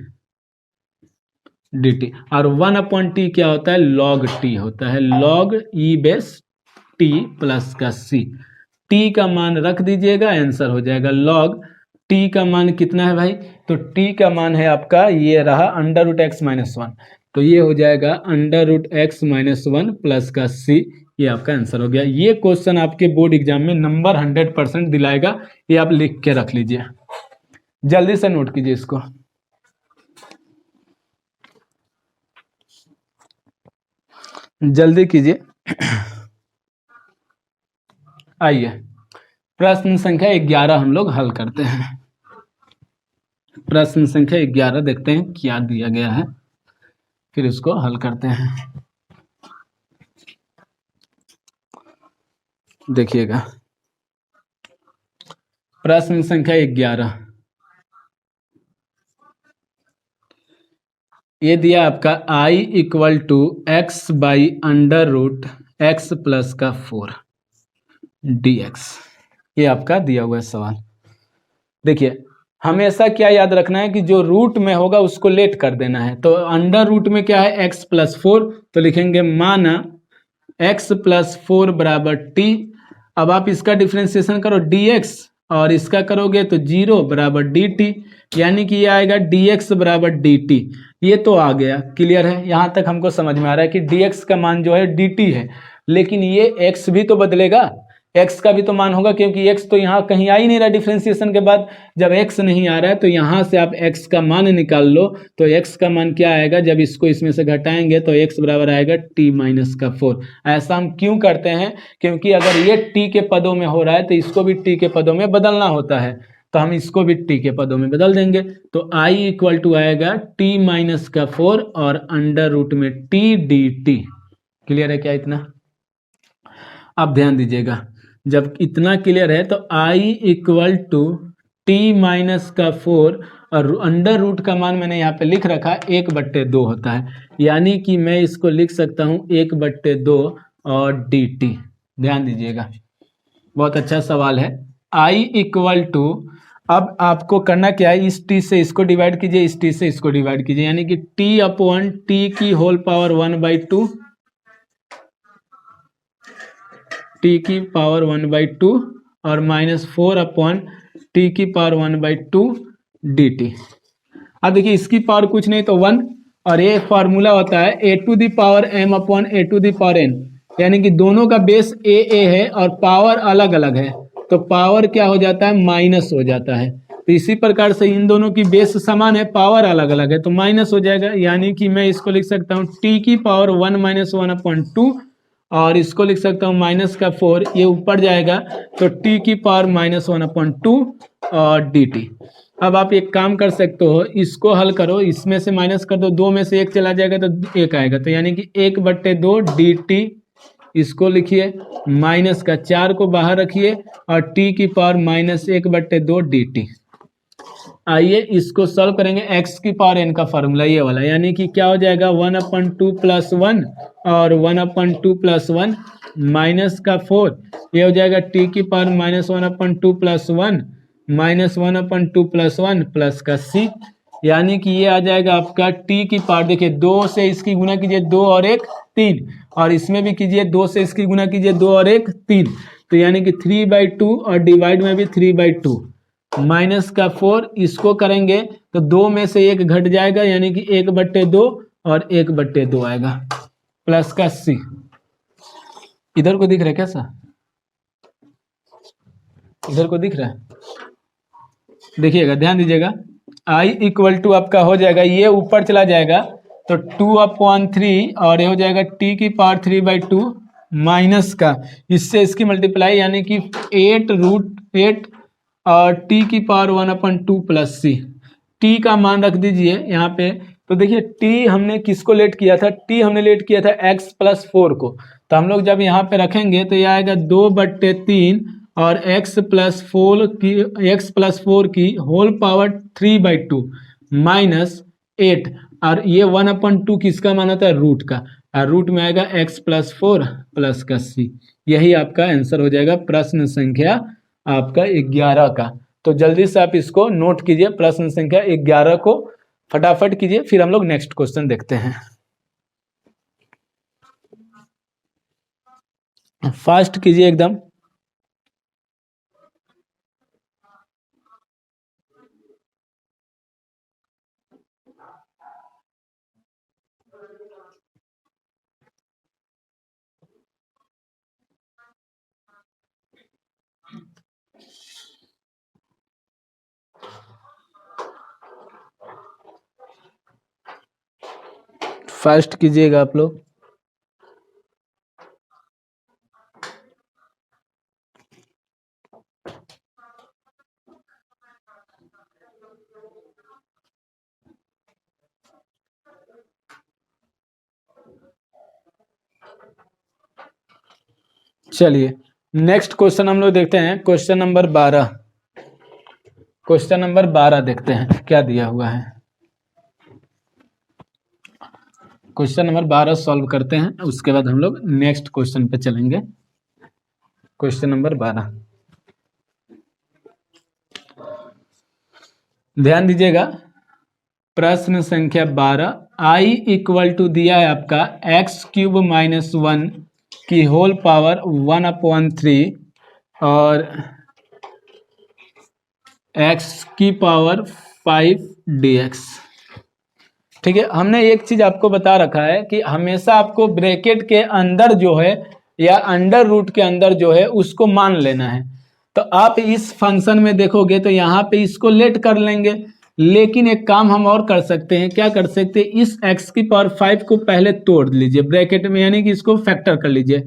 dt। और 1/t क्या होता है, log t होता है, log e base T plus का सी। टी का मान रख दीजिएगा, आंसर हो जाएगा लॉग टी का मान कितना है भाई, तो टी का मान है आपका ये रहा under root x minus one, तो ये हो जाएगा under root x minus one plus का सी। ये आपका आंसर हो गया। ये क्वेश्चन आपके बोर्ड एग्जाम में नंबर 100% दिलाएगा, ये आप लिख के रख लीजिए, जल्दी से नोट कीजिए इसको। जल्दी कीजिए। आइए प्रश्न संख्या 11 हम लोग हल करते हैं। प्रश्न संख्या 11 देखते हैं क्या दिया गया है, फिर इसको हल करते हैं। देखिएगा प्रश्न संख्या 11, ये दिया आपका i equal to x by under root x plus का 4 dx, ये आपका दिया हुआ है सवाल। देखिए हमेशा क्या याद रखना है कि जो रूट में होगा उसको लेट कर देना है। तो अंडर रूट में क्या है x प्लस 4, तो लिखेंगे माना x प्लस 4 बराबर t। अब आप इसका डिफ्रेंसिएशन करो dx और इसका करोगे तो 0 बराबर dt, यानी कि ये आएगा dx बराबर dt। ये तो आ गया, क्लियर है, यहाँ तक हमको समझ में आ रहा है कि dx का मान जो है dt है, लेकिन ये x भी तो बदलेगा, x का भी तो मान होगा, क्योंकि x तो यहाँ कहीं आ ही नहीं रहा डिफ्रेंसिएशन के बाद। जब x नहीं आ रहा है तो यहाँ से आप x का मान निकाल लो, तो x का मान क्या आएगा, जब इसको इसमें से घटाएंगे तो x बराबर आएगा t माइनस का 4। ऐसा हम क्यों करते हैं, क्योंकि अगर ये t के पदों में हो रहा है तो इसको भी t के पदों में बदलना होता है, तो हम इसको भी t के पदों में बदल देंगे। तो i इक्वल टू आएगा t माइनस का 4 और अंडर रूट में t dt। क्लियर है क्या इतना? अब ध्यान दीजिएगा, जब इतना क्लियर है तो i equal to t minus का 4 और अंडर रूट का मान मैंने यहाँ पे लिख रखा 1/2 होता है, यानी कि मैं इसको लिख सकता हूँ 1/2 और dt। ध्यान दीजिएगा, बहुत अच्छा सवाल है। i इक्वल टू, अब आपको करना क्या है, इस t से इसको डिवाइड कीजिए, इस t से इसको डिवाइड कीजिए, यानी कि t अपॉन t की होल पावर 1/2, t की पावर 1/2 और माइनस 4 अपॉन t की पावर 1/2 dt। अब देखिए इसकी पावर कुछ नहीं तो 1, और ये फार्मूला होता है a to the power m upon a to the power n, यानी कि दोनों का बेस a है और पावर अलग अलग है, तो पावर क्या हो जाता है, माइनस हो जाता है। तो इसी प्रकार से इन दोनों की बेस समान है, पावर अलग अलग है, तो माइनस हो जाएगा, यानी कि मैं इसको लिख सकता हूँ t की पावर 1 माइनस 1/2 और इसको लिख सकता हूँ माइनस का 4, ये ऊपर जाएगा तो t की पावर माइनस 1/2 और dt। अब आप एक काम कर सकते हो, इसको हल करो, इसमें से माइनस कर दो, 2 में से 1 चला जाएगा तो 1 आएगा, तो यानी कि 1/2 dt, इसको लिखिए, माइनस का 4 को बाहर रखिए और t की पावर माइनस 1/2 dt। आइए इसको सॉल्व करेंगे, x की पावर n का फॉर्मूला ये वाला, यानी कि क्या हो जाएगा 1/2 प्लस 1 और 1/2 प्लस 1 माइनस का 4, ये हो जाएगा t की power minus 1/2 plus 1 minus 1/2 plus 1 plus का c, यानी कि ये आ जाएगा आपका t की पावर, देखिए 2 से इसकी गुना कीजिए, 2 और 1 3, और इसमें भी कीजिए 2 से इसकी गुना कीजिए, 2 और 1 3, तो यानी कि 3/2 और डिवाइड में भी 3/2 माइनस का 4, इसको करेंगे तो 2 में से 1 घट जाएगा, यानी कि 1/2 और 1/2 आएगा प्लस का c। इधर को दिख रहा है क्या सर? इधर को दिख रहा है? देखिएगा, ध्यान दीजिएगा, i इक्वल टू आपका हो जाएगा, ये ऊपर चला जाएगा तो 2/3 और ये हो जाएगा t की पावर 3/2 माइनस का, इससे इसकी मल्टीप्लाई, यानी कि 8√8 और t की पावर 1/2 प्लस c। t का मान रख दीजिए यहाँ पे, तो देखिए t हमने किसको लेट किया था, t हमने लेट किया था x प्लस 4 को, तो हम लोग जब यहाँ पे रखेंगे तो यह आएगा 2/3 और x प्लस 4 की होल पावर 3/2 माइनस 8, और ये 1/2 किसका मान होता है, रूट का, और रूट में आएगा x प्लस 4 प्लस का c। यही आपका आंसर हो जाएगा प्रश्न संख्या आपका 11 का। तो जल्दी से आप इसको नोट कीजिए, प्रश्न संख्या 11 को फटाफट कीजिए, फिर हम लोग नेक्स्ट क्वेश्चन देखते हैं। फास्ट कीजिए एकदम। फास्ट कीजिएगा आप लोग। चलिए नेक्स्ट क्वेश्चन हम लोग देखते हैं, क्वेश्चन नंबर 12। क्वेश्चन नंबर 12 देखते हैं क्या दिया हुआ है। क्वेश्चन नंबर 12 सॉल्व करते हैं, उसके बाद हम लोग नेक्स्ट क्वेश्चन पे चलेंगे। क्वेश्चन नंबर 12 ध्यान दीजिएगा। प्रश्न संख्या 12, आई इक्वल टू दिया है आपका x³ - 1 की होल पावर 1/3 और x की पावर 5 dx। ठीक है, हमने एक चीज आपको बता रखा है कि हमेशा आपको ब्रैकेट के अंदर जो है या अंडर रूट के अंदर जो है उसको मान लेना है। तो आप इस फंक्शन में देखोगे तो यहाँ पे इसको लेट कर लेंगे, लेकिन एक काम हम और कर सकते हैं। क्या कर सकते हैं, इस x की पावर 5 को पहले तोड़ लीजिए ब्रैकेट में, यानी कि इसको फैक्टर कर लीजिए।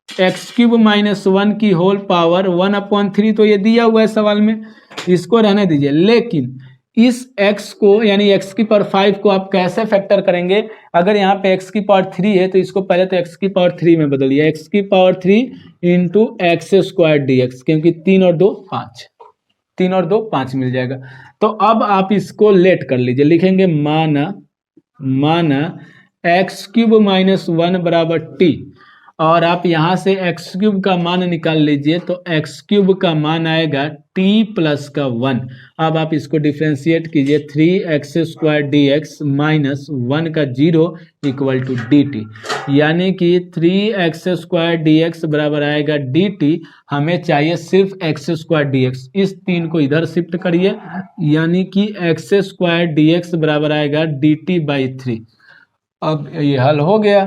x³ - 1 की होल पावर 1/3 तो ये दिया हुआ है सवाल में, इसको रहने दीजिए। लेकिन इस x को यानी x की पावर 5 को आप कैसे फैक्टर करेंगे। अगर यहाँ पे x की पावर 3 है तो इसको पहले तो x की पावर 3 में बदलिए, x की पावर 3 इंटू x² dx, क्योंकि 3 और 2 5, 3 और 2 5 मिल जाएगा। तो अब आप इसको लेट कर लीजिए, लिखेंगे माना x³ - 1 बराबर t, और आप यहाँ से x³ का मान निकाल लीजिए तो x³ का मान आएगा t प्लस का 1। अब आप इसको डिफ्रेंशिएट कीजिए, 3x² dx माइनस 1 का 0 इक्वल टू dt, यानी कि 3x² dx बराबर आएगा dt। हमें चाहिए सिर्फ x² dx, इस 3 को इधर शिफ्ट करिए, यानी कि x² dx बराबर आएगा dt/3। अब ये हल हो गया।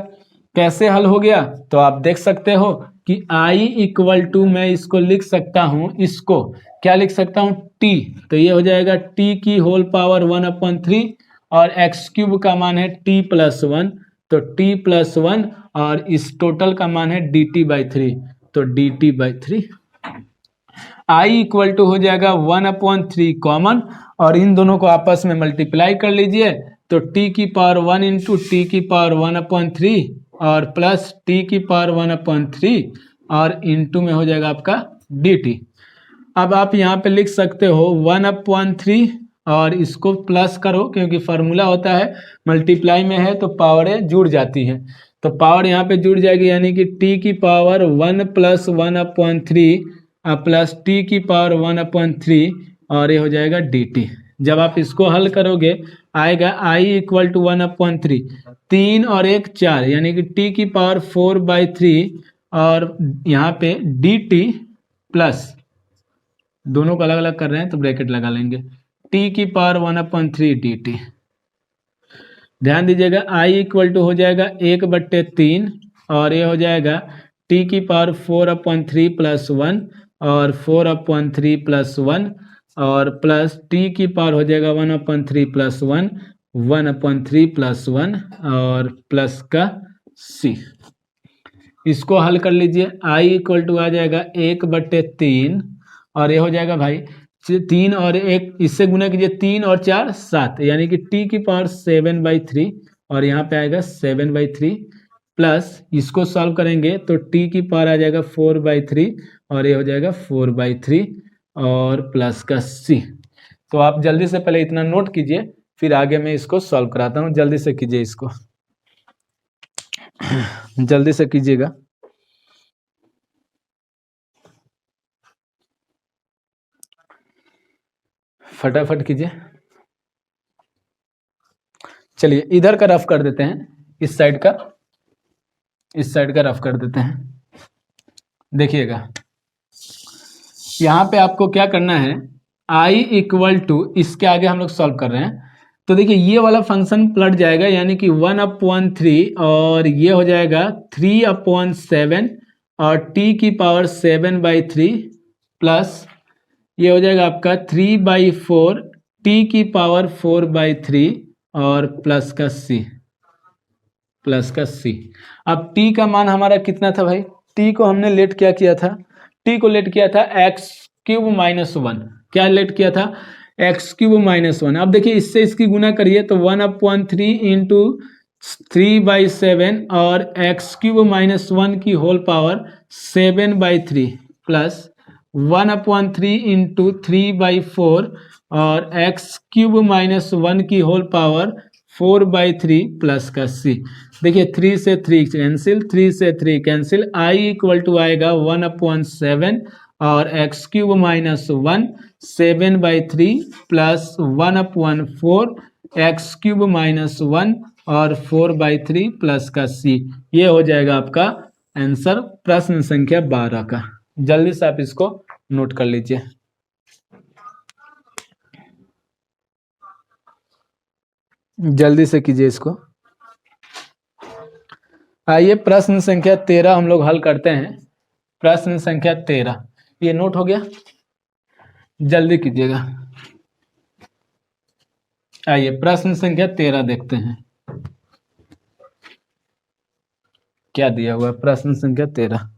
कैसे हल हो गया, तो आप देख सकते हो कि I इक्वल टू, मैं इसको लिख सकता हूं, इसको क्या लिख सकता हूं, t। तो ये हो जाएगा t की होल पावर 1/3 और x³ का मान है t प्लस 1, तो t प्लस 1 और इस टोटल का मान है dt/3, तो dt/3। I इक्वल टू हो जाएगा 1/3 कॉमन, और इन दोनों को आपस में मल्टीप्लाई कर लीजिए, तो t की पावर 1 इंटू टी की पावर 1/3 और प्लस t की पावर 1/3 और इंटू में हो जाएगा आपका dt। अब आप यहाँ पे लिख सकते हो 1/3 और इसको प्लस करो, क्योंकि फार्मूला होता है मल्टीप्लाई में है तो पावरें जुड़ जाती है, तो पावर यहाँ पे जुड़ जाएगी, यानी कि t की पावर 1 + 1/3 प्लस t की पावर 1/3 और ये हो जाएगा dt। जब आप इसको हल करोगे आएगा I इक्वल टू 1/3, 3 और 1 4, यानी कि t की पावर 4/3 और यहाँ पे dt प्लस, दोनों को अलग अलग कर रहे हैं तो ब्रैकेट लगा लेंगे, t की पावर 1/3 dt। ध्यान दीजिएगा I इक्वल टू हो जाएगा 1/3 और ये हो जाएगा t की पावर 4/3 प्लस 1 और 4/3 प्लस 1 और प्लस t की पावर हो जाएगा 1/3 प्लस 1, 1/3 प्लस 1 और प्लस का c। इसको हल कर लीजिए, I इक्वल टू आ जाएगा 1/3 और ये हो जाएगा भाई 3 और 1, इससे गुना कीजिए, 3 और 4 7, यानी कि t की पावर 7/3 और यहाँ पे आएगा 7/3 प्लस इसको सॉल्व करेंगे तो t की पावर आ जाएगा 4/3 और ये हो जाएगा 4/3 और प्लस का c। तो आप जल्दी से पहले इतना नोट कीजिए, फिर आगे मैं इसको सॉल्व कराता हूँ। जल्दी से कीजिए, इसको जल्दी से कीजिएगा। फटाफट कीजिए। चलिए इधर का रफ कर देते हैं, इस साइड का रफ कर देते हैं। देखिएगा यहाँ पे आपको क्या करना है, i इक्वल टू, इसके आगे हम लोग सॉल्व कर रहे हैं, तो देखिए ये वाला फंक्शन पलट जाएगा, यानी कि 1/3 और ये हो जाएगा 3/7 और t की पावर 7/3 प्लस ये हो जाएगा आपका 3/4 t की पावर 4/3 और प्लस का c। अब t का मान हमारा कितना था भाई, t को हमने लेट क्या किया था, t को लेट किया था x³ - 1। क्या लेट किया था, x³ - 1। अब देखिए इससे इसकी गुना करिए तो 1/3 इंटू 3/7 और x³ - 1 की होल पावर 7/3 प्लस 1/3 इंटू 3/4 और x³ - 1 की होल पावर 4/3 प्लस का c। देखिए 3 से 3 कैंसिल, 3 से 3 कैंसिल, i इक्वल टू आएगा 1/7 और x³ - 7/3 प्लस 1/4 x³ - 1 और 4/3 प्लस का c। ये हो जाएगा आपका आंसर प्रश्न संख्या 12 का। जल्दी से आप इसको नोट कर लीजिए। जल्दी से कीजिए इसको। आइए प्रश्न संख्या 13 हम लोग हल करते हैं। प्रश्न संख्या 13 ये नोट हो गया, जल्दी कीजिएगा। आइए प्रश्न संख्या 13 देखते हैं क्या दिया हुआ है। प्रश्न संख्या 13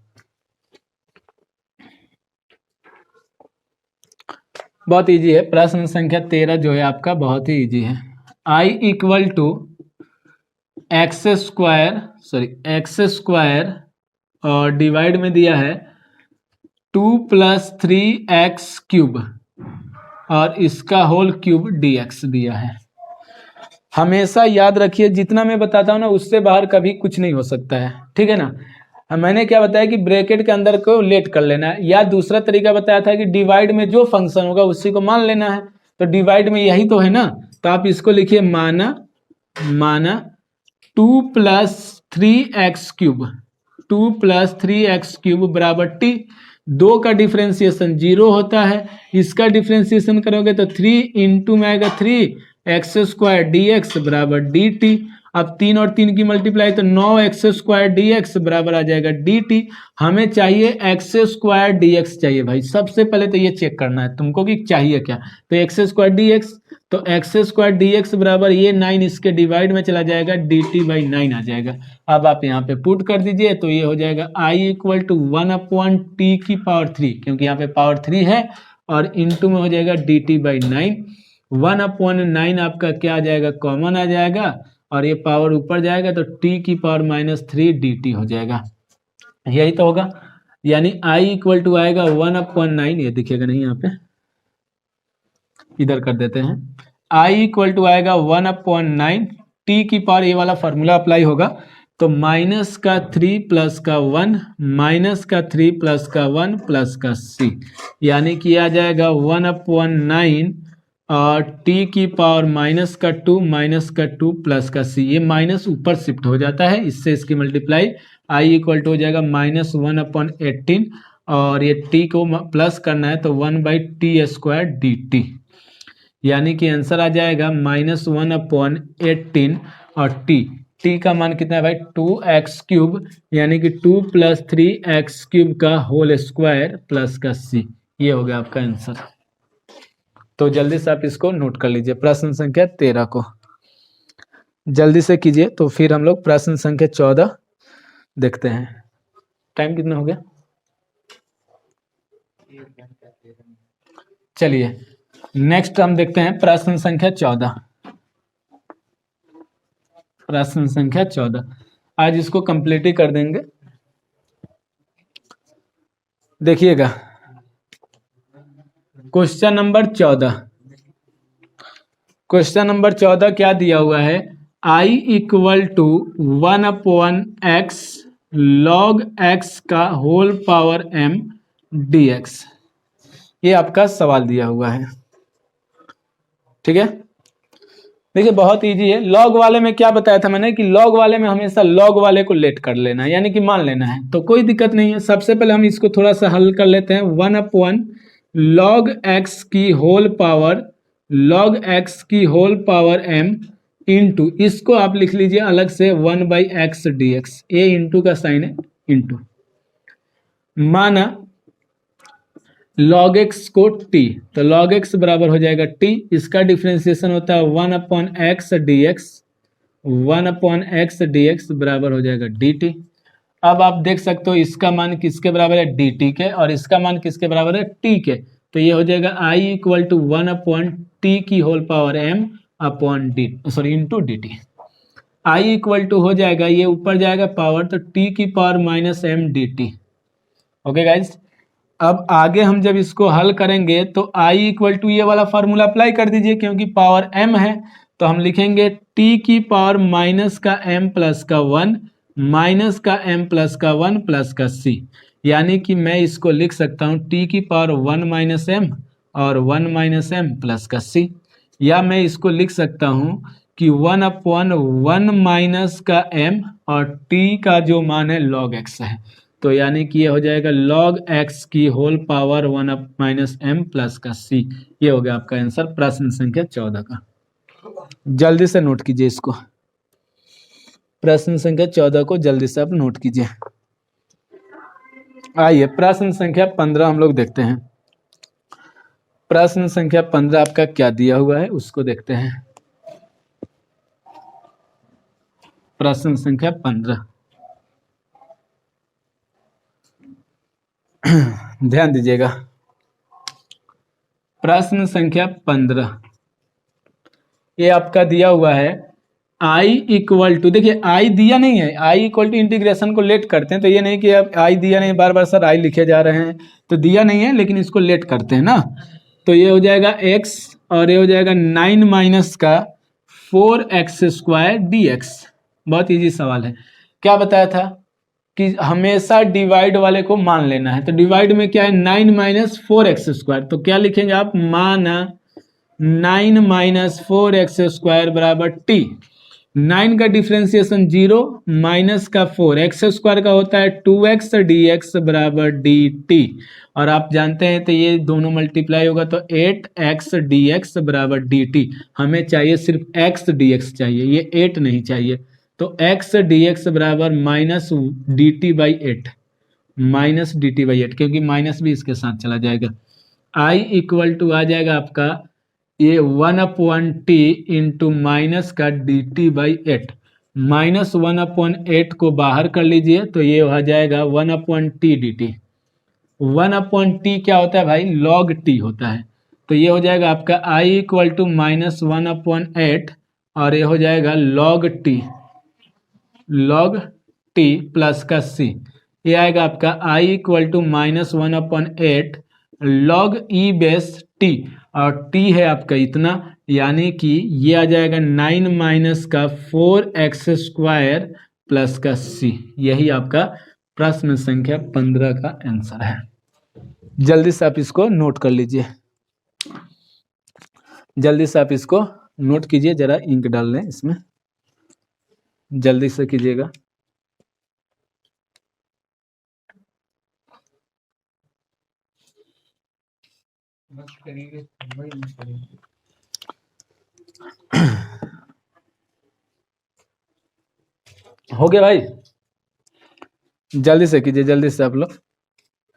बहुत इजी है। प्रश्न संख्या 13 जो है आपका बहुत ही इजी है। i इक्वल टू x² और डिवाइड में दिया है 2 + 3x³ और इसका होल क्यूब dx दिया है। हमेशा याद रखिए जितना मैं बताता हूँ ना उससे बाहर कभी कुछ नहीं हो सकता है, ठीक है ना। मैंने क्या बताया कि ब्रैकेट के अंदर को लेट कर लेना है, या दूसरा तरीका बताया था कि डिवाइड में जो फंक्शन होगा उसी को मान लेना है। तो डिवाइड में यही तो है ना, तो आप इसको लिखिए माना 2 + 3x³ 2 + 3x³ बराबर t। 2 का डिफ्रेंसिएशन 0 होता है, इसका डिफ्रेंसिएशन करोगे तो 3 इंटू में आएगा 3x² dx बराबर dt। अब 3 और 3 की मल्टीप्लाई तो 9x² dx बराबर आ जाएगा dt। हमें चाहिए x² dx चाहिए भाई। सबसे पहले तो ये चेक करना है तुमको कि चाहिए क्या, तो x² dx, तो x² dx बराबर ये 9 इसके डिवाइड में चला जाएगा dt/9 आ जाएगा। अब आप यहाँ पे पुट कर दीजिए तो ये हो जाएगा i इक्वल टू 1/t की पावर 3, क्योंकि यहाँ पे पावर 3 है, और इंटू में हो जाएगा dt/9। 1/9 आपका क्या आ जाएगा, कॉमन आ जाएगा, और ये पावर ऊपर जाएगा तो t की पावर -3 dt हो जाएगा। यही तो होगा, यानी i इक्वल टू आएगा 1/9। ये दिखेगा नहीं, यहाँ पे इधर कर देते हैं। i इक्वल टू आएगा 1/9, t की पावर ये वाला फॉर्मूला अप्लाई होगा तो -3 + 1 -3 + 1 प्लस का c, यानी कि आ जाएगा 1/9 और t की पावर -2 प्लस का c। ये माइनस ऊपर शिफ्ट हो जाता है, इससे इसकी मल्टीप्लाई i इक्वल टू हो जाएगा -1/18 और ये t को प्लस करना है तो 1/t² dt, यानी कि आंसर आ जाएगा -1/18 और t का मान कितना है भाई 2x³, यानी कि 2 + 3x³ का होल स्क्वायर प्लस का c। ये हो गया आपका आंसर। तो जल्दी से आप इसको नोट कर लीजिए, प्रश्न संख्या 13 को जल्दी से कीजिए। तो फिर हम लोग प्रश्न संख्या 14 देखते हैं। टाइम कितना हो गया, चलिए नेक्स्ट हम देखते हैं प्रश्न संख्या 14। प्रश्न संख्या 14 आज इसको कंप्लीट ही कर देंगे। देखिएगा क्वेश्चन नंबर 14। क्वेश्चन नंबर 14 क्या दिया हुआ है, i equal to 1/x log x का होल पावर m dx। ये आपका सवाल दिया हुआ है, ठीक है। देखिए बहुत इजी है। लॉग वाले में क्या बताया था मैंने कि लॉग वाले में हमेशा लॉग वाले को लेट कर लेना है, यानी कि मान लेना है, तो कोई दिक्कत नहीं है। सबसे पहले हम इसको थोड़ा सा हल कर लेते हैं। 1/1 log x की होल पावर m इंटू, इसको आप लिख लीजिए अलग से 1/x dx, ए इंटू का साइन है इंटू, माना log x को t, तो log x बराबर हो जाएगा t, इसका डिफ्रेंसिएशन होता है 1/x dx, 1/x dx बराबर हो जाएगा dt। अब आप देख सकते हो इसका मान किसके बराबर है, dt के, और इसका मान किसके बराबर है, t के, तो ये हो जाएगा I इक्वल टू 1/t की whole power m upon d, sorry into dt। I equal to हो जाएगा, ये ऊपर जाएगा पावर, तो t की power minus m dt। Okay guys, अब आगे हम जब इसको हल करेंगे तो I इक्वल टू ये वाला फार्मूला अप्लाई कर दीजिए, क्योंकि पावर m है, तो हम लिखेंगे t की पावर माइनस का m प्लस का 1 माइनस का m प्लस का 1 प्लस का c, यानी कि मैं इसको लिख सकता हूँ t की पावर 1 माइनस m और 1 माइनस m प्लस का c, या मैं इसको लिख सकता हूँ कि 1/1 माइनस का m और t का जो मान है log x है, तो यानी कि ये हो जाएगा log x की whole power 1 minus m plus का c। ये हो गया आपका आंसर प्रश्न संख्या 14 का। जल्दी से नोट कीजिए इसको, प्रश्न संख्या 14 को जल्दी से आप नोट कीजिए। आइए प्रश्न संख्या 15 हम लोग देखते हैं। प्रश्न संख्या 15 आपका क्या दिया हुआ है उसको देखते हैं। प्रश्न संख्या 15 ध्यान दीजिएगा। प्रश्न संख्या 15 ये आपका दिया हुआ है I इक्वल टू, देखिए I दिया नहीं है, I इक्वल टू इंटीग्रेशन को लेट करते हैं, तो ये नहीं कि अब I दिया नहीं, बार बार सर I लिखे जा रहे हैं, तो दिया नहीं है लेकिन इसको लेट करते हैं ना, तो ये हो जाएगा x और ये हो जाएगा 9 माइनस का 4x² dx। बहुत इजी सवाल है। क्या बताया था कि हमेशा डिवाइड वाले को मान लेना है, तो डिवाइड में क्या है 9 माइनस 4x², तो क्या लिखेंगे आप, माना 9 माइनस 4x² बराबर t। 9 का डिफ्रेंसिएशन 0 माइनस का 4, x² का होता है 2x dx बराबर dt, और आप जानते हैं तो ये दोनों मल्टीप्लाई होगा तो 8x dx बराबर dt। हमें चाहिए सिर्फ x dx चाहिए, ये 8 नहीं चाहिए, तो x dx बराबर माइनस dt/8, माइनस dt/8, क्योंकि माइनस भी इसके साथ चला जाएगा। I इक्वल टू आ जाएगा आपका ये 1/t इंटू माइनस का dt/8, माइनस 1/8 को बाहर कर लीजिए तो ये हो जाएगा 1/t dt। 1/t क्या होता है भाई, log t होता है, तो ये हो जाएगा आपका I इक्वल टू माइनस 1/8 और ये हो जाएगा log t प्लस का c, ये आएगा आपका I equal to minus 1/8 log e base t, और t है आपका इतना, यानी कि ये आ जाएगा 9 माइनस का 4x² प्लस का c। यही आपका प्रश्न संख्या 15 का आंसर है। जल्दी से आप इसको नोट कर लीजिए, जल्दी से आप इसको नोट कीजिए, जरा इंक डाल लें इसमें, जल्दी से कीजिएगा। हो गया भाई, जल्दी से कीजिए, जल्दी से आप लोग।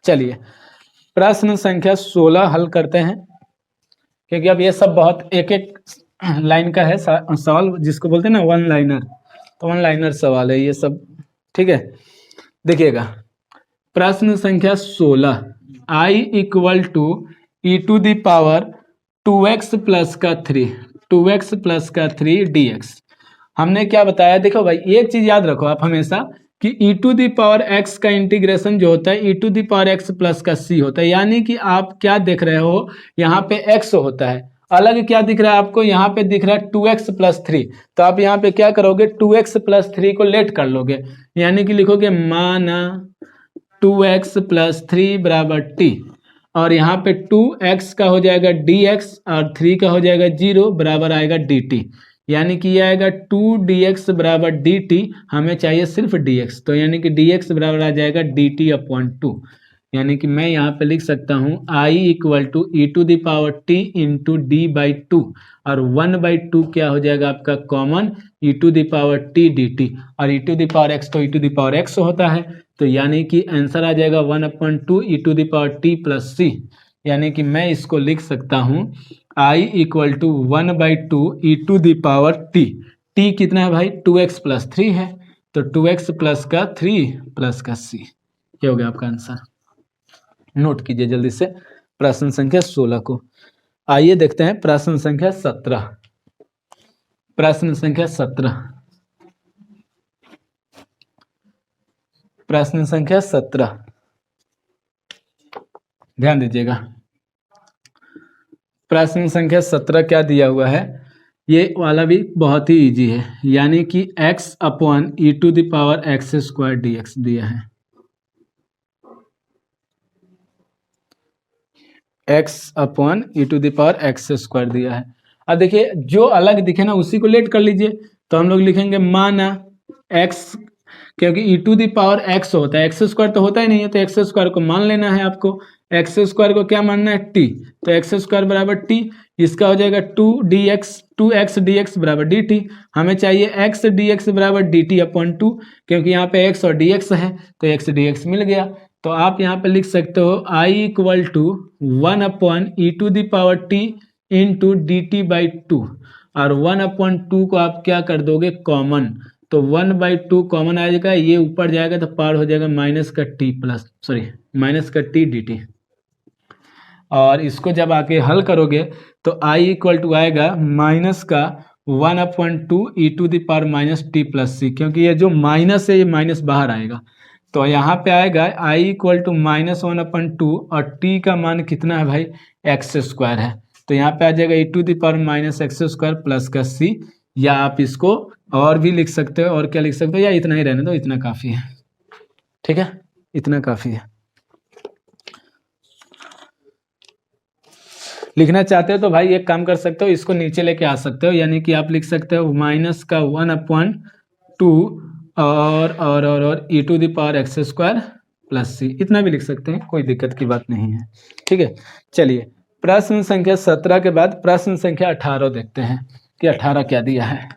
चलिए प्रश्न संख्या 16 हल करते हैं, क्योंकि अब ये सब बहुत एक एक लाइन का है सवाल, जिसको बोलते हैं ना वन लाइनर, तो वन लाइनर सवाल है ये सब, ठीक है। देखिएगा प्रश्न संख्या 16, I equal to e to the power 2x plus का 3, 2x प्लस का 3 dx। हमने क्या बताया, देखो भाई एक चीज याद रखो आप हमेशा कि e to the power x का इंटीग्रेशन जो होता है e to the power x plus का c होता है, यानी कि आप क्या देख रहे हो, यहाँ पे x होता है, अलग क्या दिख रहा है आपको, यहाँ पे दिख रहा है 2x प्लस 3, तो आप यहाँ पे क्या करोगे 2x प्लस 3 को लेट कर लोगे, यानी कि लिखोगे माना 2x प्लस 3 बराबर t, और यहाँ पे 2x का हो जाएगा dx और 3 का हो जाएगा 0 बराबर आएगा dt। यानी कि ये आएगा 2dx बराबर dt, हमें चाहिए सिर्फ dx, तो यानी कि dx बराबर आ जाएगा dt/2। यानी कि मैं यहाँ पे लिख सकता हूँ I equal to e to the power t into d/2, और 1/2 क्या हो जाएगा आपका common, e to the power t dt, और e to the power x तो e to the power x होता है, तो यानी कि आंसर आ जाएगा 1/2 e to the power t plus c। यानी कि मैं इसको लिख सकता हूँ I equal to 1/2 e to the power t, t कितना है भाई 2x प्लस 3 है, तो 2x प्लस का 3 प्लस का c, क्या हो गया आपका आंसर। नोट कीजिए जल्दी से प्रश्न संख्या 16 को। आइए देखते हैं प्रश्न संख्या 17। प्रश्न संख्या 17, प्रश्न संख्या 17 ध्यान दीजिएगा। प्रश्न संख्या 17 क्या दिया हुआ है, ये वाला भी बहुत ही इजी है, यानी कि x/e⁻x² dx दिया है, x/e⁻x² दिया है। अब देखिए जो अलग दिखे ना उसी को लेट कर लीजिए, तो हम लोग लिखेंगे माना x, क्योंकि e⁻x होता है, x² तो होता ही नहीं है, तो x² को मान लेना है आपको, x² को क्या मानना है t, तो x² बराबर t, इसका हो जाएगा 2x dx बराबर dt, हमें चाहिए x dx बराबर dt/2, क्योंकि यहाँ पे x और dx है, तो x dx मिल गया। तो आप यहाँ पे लिख सकते हो I equal to 1/e⁻t into dt/2, और 1/2 को आप क्या कर दोगे कॉमन, तो 1/2 कॉमन आ जाएगा, ये ऊपर जाएगा तो पार हो जाएगा माइनस का t dt, और इसको जब आके हल करोगे तो I इक्वल टू आएगा माइनस का 1/2 e⁻t प्लस c, क्योंकि ये जो माइनस है ये माइनस बाहर आएगा, तो यहाँ पे आएगा I इक्वल टू -1/2, और t का मान कितना है भाई x² है, तो यहाँ पे आ जाएगा e⁻x² प्लस का c, या आप इसको और भी लिख सकते हो, और क्या लिख सकते हो, या इतना ही रहने दो, इतना काफ़ी है, ठीक है, इतना काफ़ी है। लिखना चाहते हो तो भाई एक काम कर सकते हो, इसको नीचे लेके आ सकते हो, यानी कि आप लिख सकते हो माइनस का 1/2 और e⁻x² प्लस c, इतना भी लिख सकते हैं, कोई दिक्कत की बात नहीं है, ठीक है। चलिए प्रश्न संख्या 17 के बाद प्रश्न संख्या 18 देखते हैं कि 18 क्या दिया है,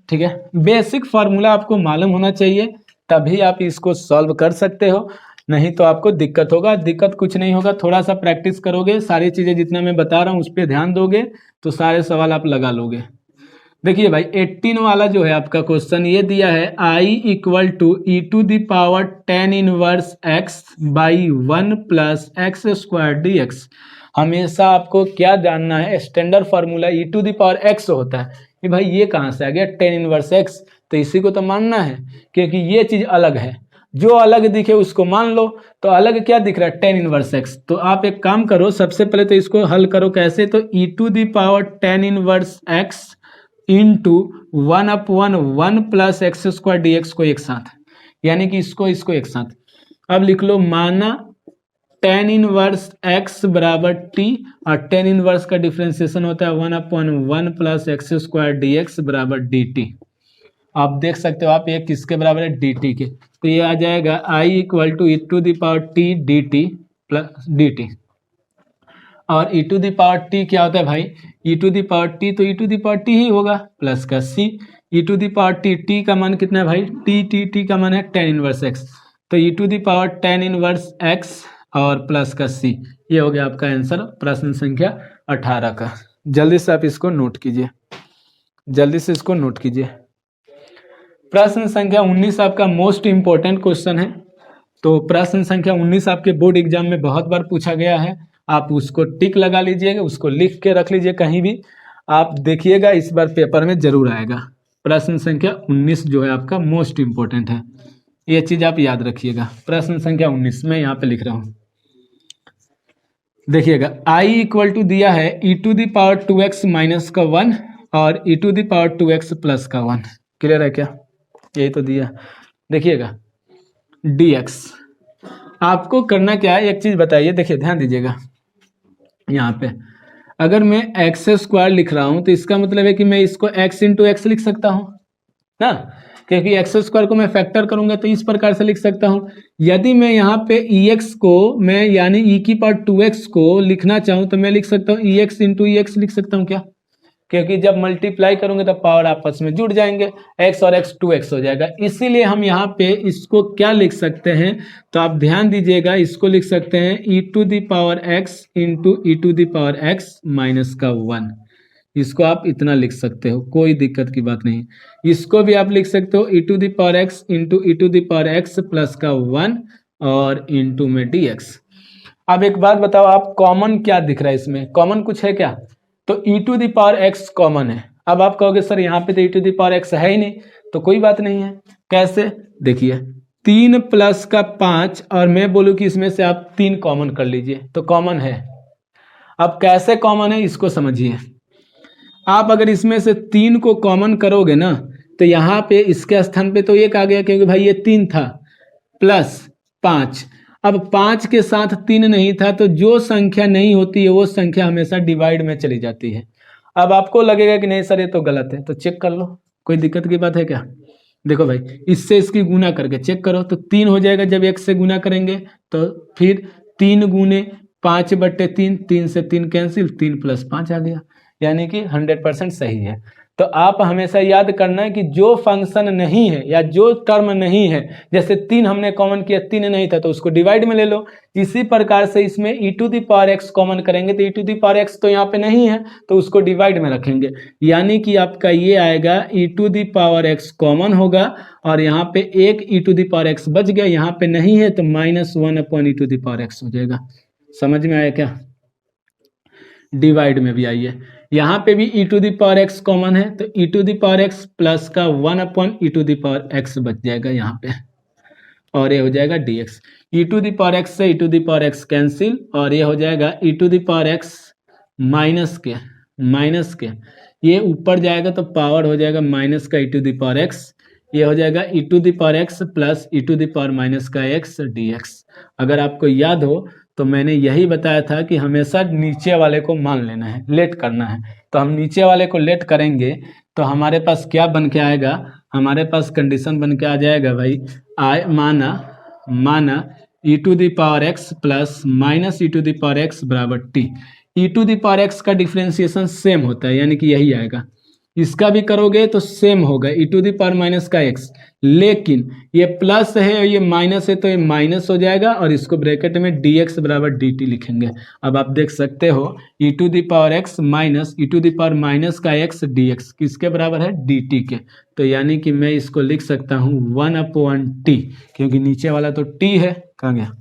ठीक है। बेसिक फार्मूला आपको मालूम होना चाहिए, तभी आप इसको सॉल्व कर सकते हो, नहीं तो आपको दिक्कत होगा। दिक्कत कुछ नहीं होगा, थोड़ा सा प्रैक्टिस करोगे, सारी चीज़ें जितना मैं बता रहा हूँ उस पर ध्यान दोगे तो सारे सवाल आप लगा लोगे। देखिए भाई 18 वाला जो है आपका क्वेश्चन ये दिया है I equal to e⁻tan−1x/1 plus x² dx। हमेशा आपको क्या जानना है, स्टैंडर्ड फार्मूला e⁻x होता है, कि भाई ये कहाँ से आ गया tan−1x, तो इसी को तो मानना है, क्योंकि ये चीज़ अलग है, जो अलग दिखे उसको मान लो, तो अलग क्या दिख रहा है tan−1x, तो आप एक काम करो, सबसे पहले तो इसको हल करो कैसे, तो e⁻tan−1x into 1/1 plus x² dx को एक साथ, यानी कि इसको एक साथ अब लिख लो, माना tan−1x बराबर t, और tan−1 का डिफ्रेंसिएशन होता है 1/1 प्लस x² dx बराबर dt। आप देख सकते हो आप ये किसके बराबर है, dt के, तो ये आ जाएगा I equal to e⁻t dt plus dt, और e⁻t क्या होता है भाई, e⁻t तो e⁻t ही होगा प्लस का c, e⁻t t का मान कितना है भाई, t का मान है tan−1x, तो e⁻tan−1x और प्लस का c, ये हो गया आपका आंसर प्रश्न संख्या 18 का। जल्दी से आप इसको नोट कीजिए, जल्दी से इसको नोट कीजिए। प्रश्न संख्या 19 आपका मोस्ट इंपॉर्टेंट क्वेश्चन है, तो प्रश्न संख्या 19 आपके बोर्ड एग्जाम में बहुत बार पूछा गया है, आप उसको टिक लगा लीजिएगा, उसको लिख के रख लीजिए कहीं भी, आप देखिएगा इस बार पेपर में जरूर आएगा। प्रश्न संख्या 19 जो है आपका मोस्ट इंपॉर्टेंट है, ये चीज़ आप याद रखिएगा। प्रश्न संख्या 19 में यहाँ पे लिख रहा हूँ, देखिएगा I इक्वल टू दिया है e⁻2x माइनस का 1 और e⁻2x प्लस का 1, क्लियर है क्या, यही तो दिया। देखिएगा dx, आपको करना क्या है, एक चीज़ बताइए, देखिए ध्यान दीजिएगा यहाँ पे, अगर मैं एक्स स्क्वायर लिख रहा हूँ तो इसका मतलब है कि मैं इसको एक्स इंटू एक्स लिख सकता हूँ ना, क्योंकि एक्स स्क्वायर को मैं फैक्टर करूंगा तो इस प्रकार से लिख सकता हूँ। यदि मैं यहाँ पे ई एक्स को मैं यानी ई की पावर 2x को लिखना चाहूँ तो मैं लिख सकता हूँ ई एक्स इंटू ई एक्स लिख सकता हूँ क्या, क्योंकि जब मल्टीप्लाई करूंगे तो पावर आपस में जुड़ जाएंगे, x और x 2x हो जाएगा। इसीलिए हम यहाँ पे इसको क्या लिख सकते हैं, तो आप ध्यान दीजिएगा, इसको लिख सकते हैं e to the power x into e to the power x minus का 1। इसको आप इतना लिख सकते हो, कोई दिक्कत की बात नहीं। इसको भी आप लिख सकते हो e to the power x into e to the power x plus का 1 और इंटू में dx। अब एक बात बताओ, आप कॉमन क्या दिख रहा है इसमें, कॉमन कुछ है क्या, तो e to the power x common है। अब आप कहोगे सर यहाँ पे तो e to the power x है ही नहीं, तो कोई बात नहीं है। कैसे, देखिए 3 प्लस का 5 और मैं बोलूँ कि इसमें से आप 3 कॉमन कर लीजिए तो कॉमन है। अब कैसे कॉमन है इसको समझिए, आप अगर इसमें से 3 को कॉमन करोगे ना तो यहाँ पे इसके स्थान पे तो 1 आ गया, क्योंकि भाई ये 3 था प्लस 5। अब 5 के साथ 3 नहीं था, तो जो संख्या नहीं होती है वो संख्या हमेशा डिवाइड में चली जाती है। अब आपको लगेगा कि नहीं सर ये तो गलत है, तो चेक कर लो, कोई दिक्कत की बात है क्या। देखो भाई, इससे इसकी गुना करके चेक करो तो 3 हो जाएगा जब 1 से गुना करेंगे, तो फिर 3 गुने 5/3, 3 से 3 कैंसिल, 3 प्लस 5 आ गया, यानी कि 100% सही है। तो आप हमेशा याद करना है कि जो फंक्शन नहीं है या जो टर्म नहीं है, जैसे 3 हमने कॉमन किया, 3 नहीं था तो उसको डिवाइड में ले लो। इसी प्रकार से इसमें e to the power x common करेंगे तो e to the power x तो यहाँ पे नहीं है तो उसको डिवाइड में रखेंगे, यानी कि आपका ये आएगा e to the power x common होगा और यहाँ पे एक e to the power x बच गया, यहाँ पे नहीं है तो -1/e to the power x हो जाएगा। समझ में आया क्या, डिवाइड में भी आइए, यहाँ पे भी e to the power x common है तो e to the power x plus का 1/e to the power x बच जाएगा यहाँ पे, और ये हो जाएगा dx। e to the power x से e to the power x cancel और ये हो जाएगा e to the power x minus के ये ऊपर जाएगा तो पावर हो जाएगा माइनस का e to the power x, ये हो जाएगा e to the power x plus e to the power minus का x dx। अगर आपको याद हो तो मैंने यही बताया था कि हमेशा नीचे वाले को मान लेना है, लेट करना है। तो हम नीचे वाले को लेट करेंगे तो हमारे पास क्या बन के आएगा, हमारे पास कंडीशन बन के आ जाएगा भाई, माना e to the power x plus minus e to the power x बराबर t। e to the power x का डिफ्रेंसिएशन सेम होता है, यानी कि यही आएगा, इसका भी करोगे तो सेम होगा e to the power minus का x, लेकिन ये प्लस है और ये माइनस है तो ये माइनस हो जाएगा और इसको ब्रैकेट में dx बराबर dt लिखेंगे। अब आप देख सकते हो e to the power x minus e to the power minus का x dx किसके बराबर है, dt के। तो यानी कि मैं इसको लिख सकता हूँ 1/t, क्योंकि नीचे वाला तो t है, कहाँ गया,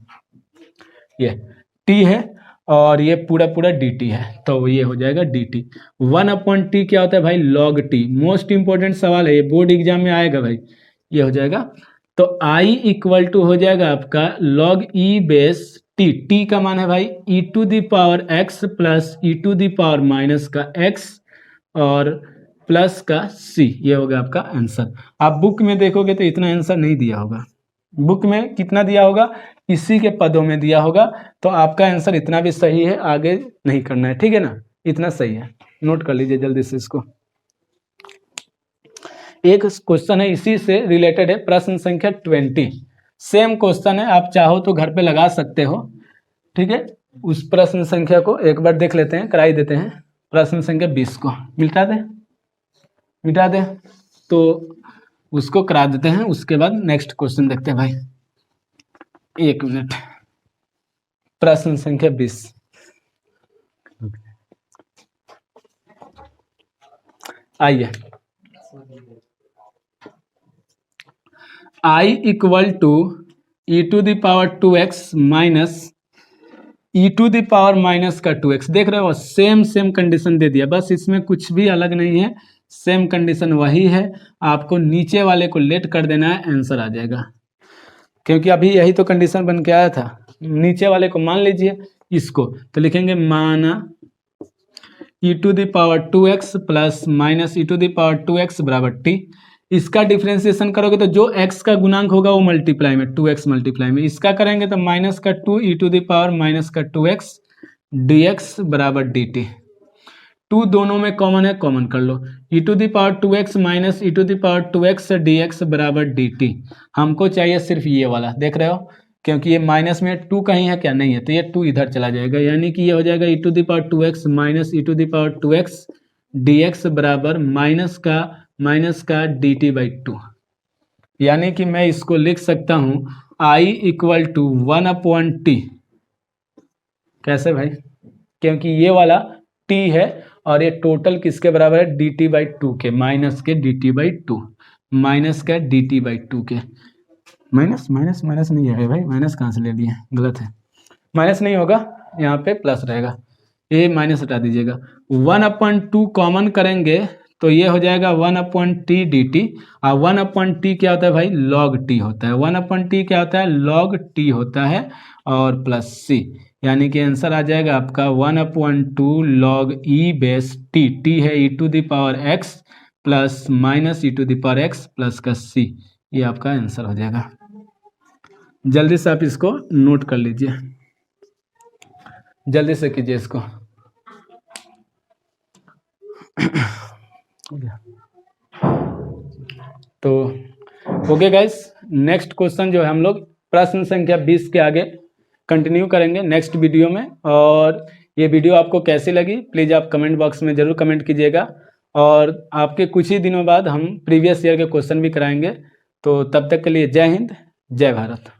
ये t है और ये पूरा dt है, तो ये हो जाएगा dt। 1/t क्या होता है भाई, log t। मोस्ट इंपोर्टेंट सवाल है, ये बोर्ड एग्जाम में आएगा भाई, ये हो जाएगा। तो i इक्वल टू हो जाएगा आपका log e base t, t का मान है भाई e to the power x plus e to the power minus का x और प्लस का c, ये होगा आपका आंसर। आप बुक में देखोगे तो इतना आंसर नहीं दिया होगा, बुक में कितना दिया होगा, इसी के पदों में दिया होगा, तो आपका आंसर इतना भी सही है, आगे नहीं करना है, ठीक है ना, इतना सही है, नोट कर लीजिए जल्दी से इसको। एक क्वेश्चन है इसी से रिलेटेड है, प्रश्न संख्या 20, सेम क्वेश्चन है, आप चाहो तो घर पे लगा सकते हो, ठीक है। उस प्रश्न संख्या को एक बार देख लेते हैं, कराई देते हैं, प्रश्न संख्या 20 को मिटा दे तो उसको करा देते हैं, उसके बाद नेक्स्ट क्वेश्चन देखते हैं भाई। 1 मिनट, प्रश्न संख्या 20, आइए, i equal to e to the power 2x minus e to the power minus का 2x, देख रहे हो सेम कंडीशन दे दिया, बस इसमें कुछ भी अलग नहीं है, सेम कंडीशन वही है, आपको नीचे वाले को लेट कर देना है, आंसर आ जाएगा, क्योंकि अभी यही तो कंडीशन बन के आया था। नीचे वाले को मान लीजिए इसको, तो लिखेंगे माना e to the power 2x plus minus e to the power 2x बराबर t। इसका डिफ्रेंसिएशन करोगे तो जो x का गुणांक होगा वो मल्टीप्लाई में 2x मल्टीप्लाई में, इसका करेंगे तो माइनस का 2 e to the power minus का 2x dx बराबर dt। 2 दोनों में कॉमन है, कॉमन कर लो। e⁻2x माइनस e⁻2x dx बराबर dt। हमको चाहिए सिर्फ ये वाला, देख रहे हो, क्योंकि ये माइनस में 2 कहीं है क्या, नहीं है, तो ये 2 इधर चला जाएगा, यानी कि ये हो जाएगा e⁻2x माइनस e⁻2x dx बराबर माइनस का dt/2। यानी कि मैं इसको लिख सकता हूँ I = 1/t। कैसे भाई, क्योंकि ये वाला t है और ये टोटल किसके बराबर है, dt/2 के, माइनस के dt/2, माइनस का dt/2 के। माइनस माइनस माइनस नहीं है भाई, माइनस कहाँ से ले लिए, गलत है, माइनस नहीं होगा, यहाँ पे प्लस रहेगा, ये माइनस हटा दीजिएगा। 1/2 कॉमन करेंगे तो ये हो जाएगा 1/t dt, और 1/t क्या होता है भाई, log t होता है, 1/t क्या होता है, log t होता है, और प्लस c, यानी कि आंसर आ जाएगा आपका 1/2 log e⁻t, t है e⁻x plus minus e⁻x plus का c, ये आपका आंसर हो जाएगा। जल्दी से आप इसको नोट कर लीजिए, जल्दी से कीजिए इसको। तो ओके गाइस, नेक्स्ट क्वेश्चन जो है हम लोग प्रश्न संख्या 20 के आगे कंटिन्यू करेंगे नेक्स्ट वीडियो में। और ये वीडियो आपको कैसी लगी प्लीज़ आप कमेंट बॉक्स में ज़रूर कमेंट कीजिएगा, और आपके कुछ ही दिनों बाद हम प्रीवियस ईयर के क्वेश्चन भी कराएंगे। तो तब तक के लिए जय हिंद, जय भारत।